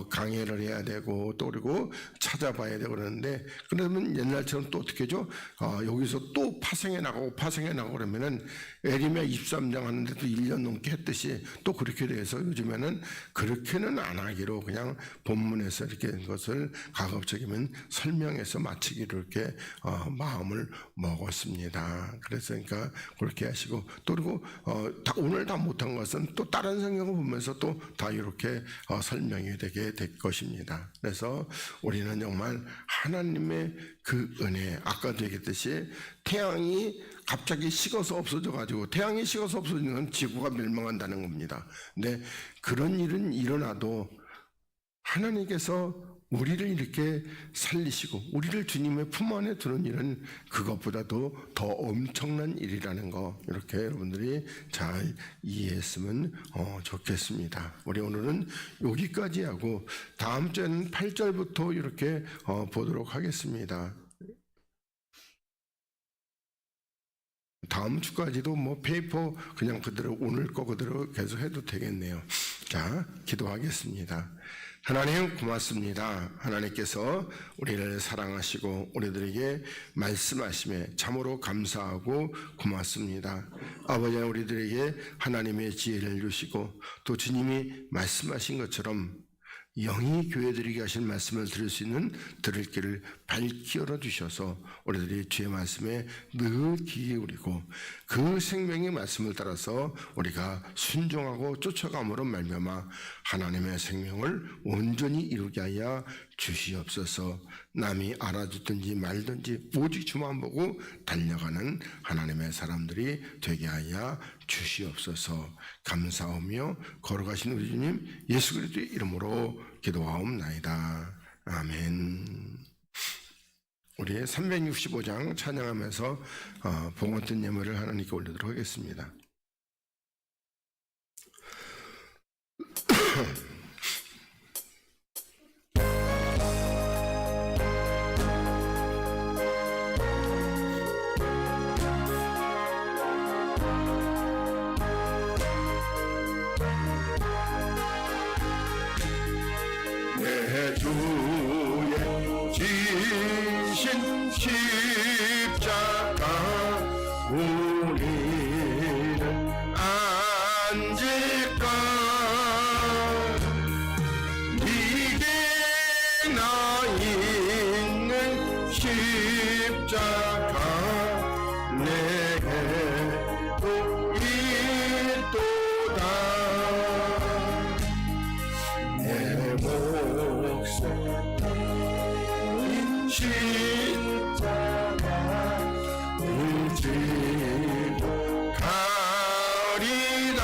강해를 해야 되고 또 그리고 찾아봐야 되고 그러는데 그러면 옛날처럼 또 어떻게 하죠? 여기서 또 파생해 나가고 그러면은 에레미야 23장 하는데도 1년 넘게 했듯이 또 그렇게 돼서 요즘에는 그렇게는 안 하기로 그냥 본문에서 이렇게 된 것을 가급적이면 설명해서 마치기로 이렇게 마음을 먹었습니다. 그래서 그러니까 그렇게 하시고 또 그리고 오늘 다 못한 것은 또 다른 성경을 보면서 또 다 이렇게 설명이 되게 될 것입니다. 그래서 우리는 정말 하나님의 그 은혜 아까도 얘기했듯이 태양이 갑자기 식어서 없어져가지고 태양이 식어서 없어지는 건 지구가 멸망한다는 겁니다. 근데 그런 일은 일어나도 하나님께서 우리를 이렇게 살리시고 우리를 주님의 품 안에 두는 일은 그것보다도 더 엄청난 일이라는 거 이렇게 여러분들이 잘 이해했으면 좋겠습니다. 우리 오늘은 여기까지 하고 다음 주에는 8절부터 이렇게 보도록 하겠습니다. 다음 주까지도 뭐 페이퍼 그냥 그대로 오늘 거 그대로 계속 해도 되겠네요. 자, 기도하겠습니다. 하나님 고맙습니다. 하나님께서 우리를 사랑하시고 우리들에게 말씀하심에 참으로 감사하고 고맙습니다. 아버지, 우리들에게 하나님의 지혜를 주시고 또 주님이 말씀하신 것처럼 영이 교회들에게 하신 말씀을 들을 수 있는 들을 길을 밝히 열어주셔서 우리들이 주의 말씀에 늘 귀 기울이고 그 생명의 말씀을 따라서 우리가 순종하고 쫓아감으로 말미암아 하나님의 생명을 온전히 이루게 하여 주시옵소서. 남이 알아듣든지 말든지 오직 주만 보고 달려가는 하나님의 사람들이 되게 하여 주시옵소서. 감사하며 걸어가신 우리 주님 예수 그리스도의 이름으로 기도하옵나이다. 아멘. 우리 365장 찬양하면서 봉헌된 예물을 하나님께 올리도록 하겠습니다. 내 주의 지신 십자가 우리를 안질까. 네게 나 있는 십자가 내게도 있도다. 내 목숨 십자가 의지로 가리라.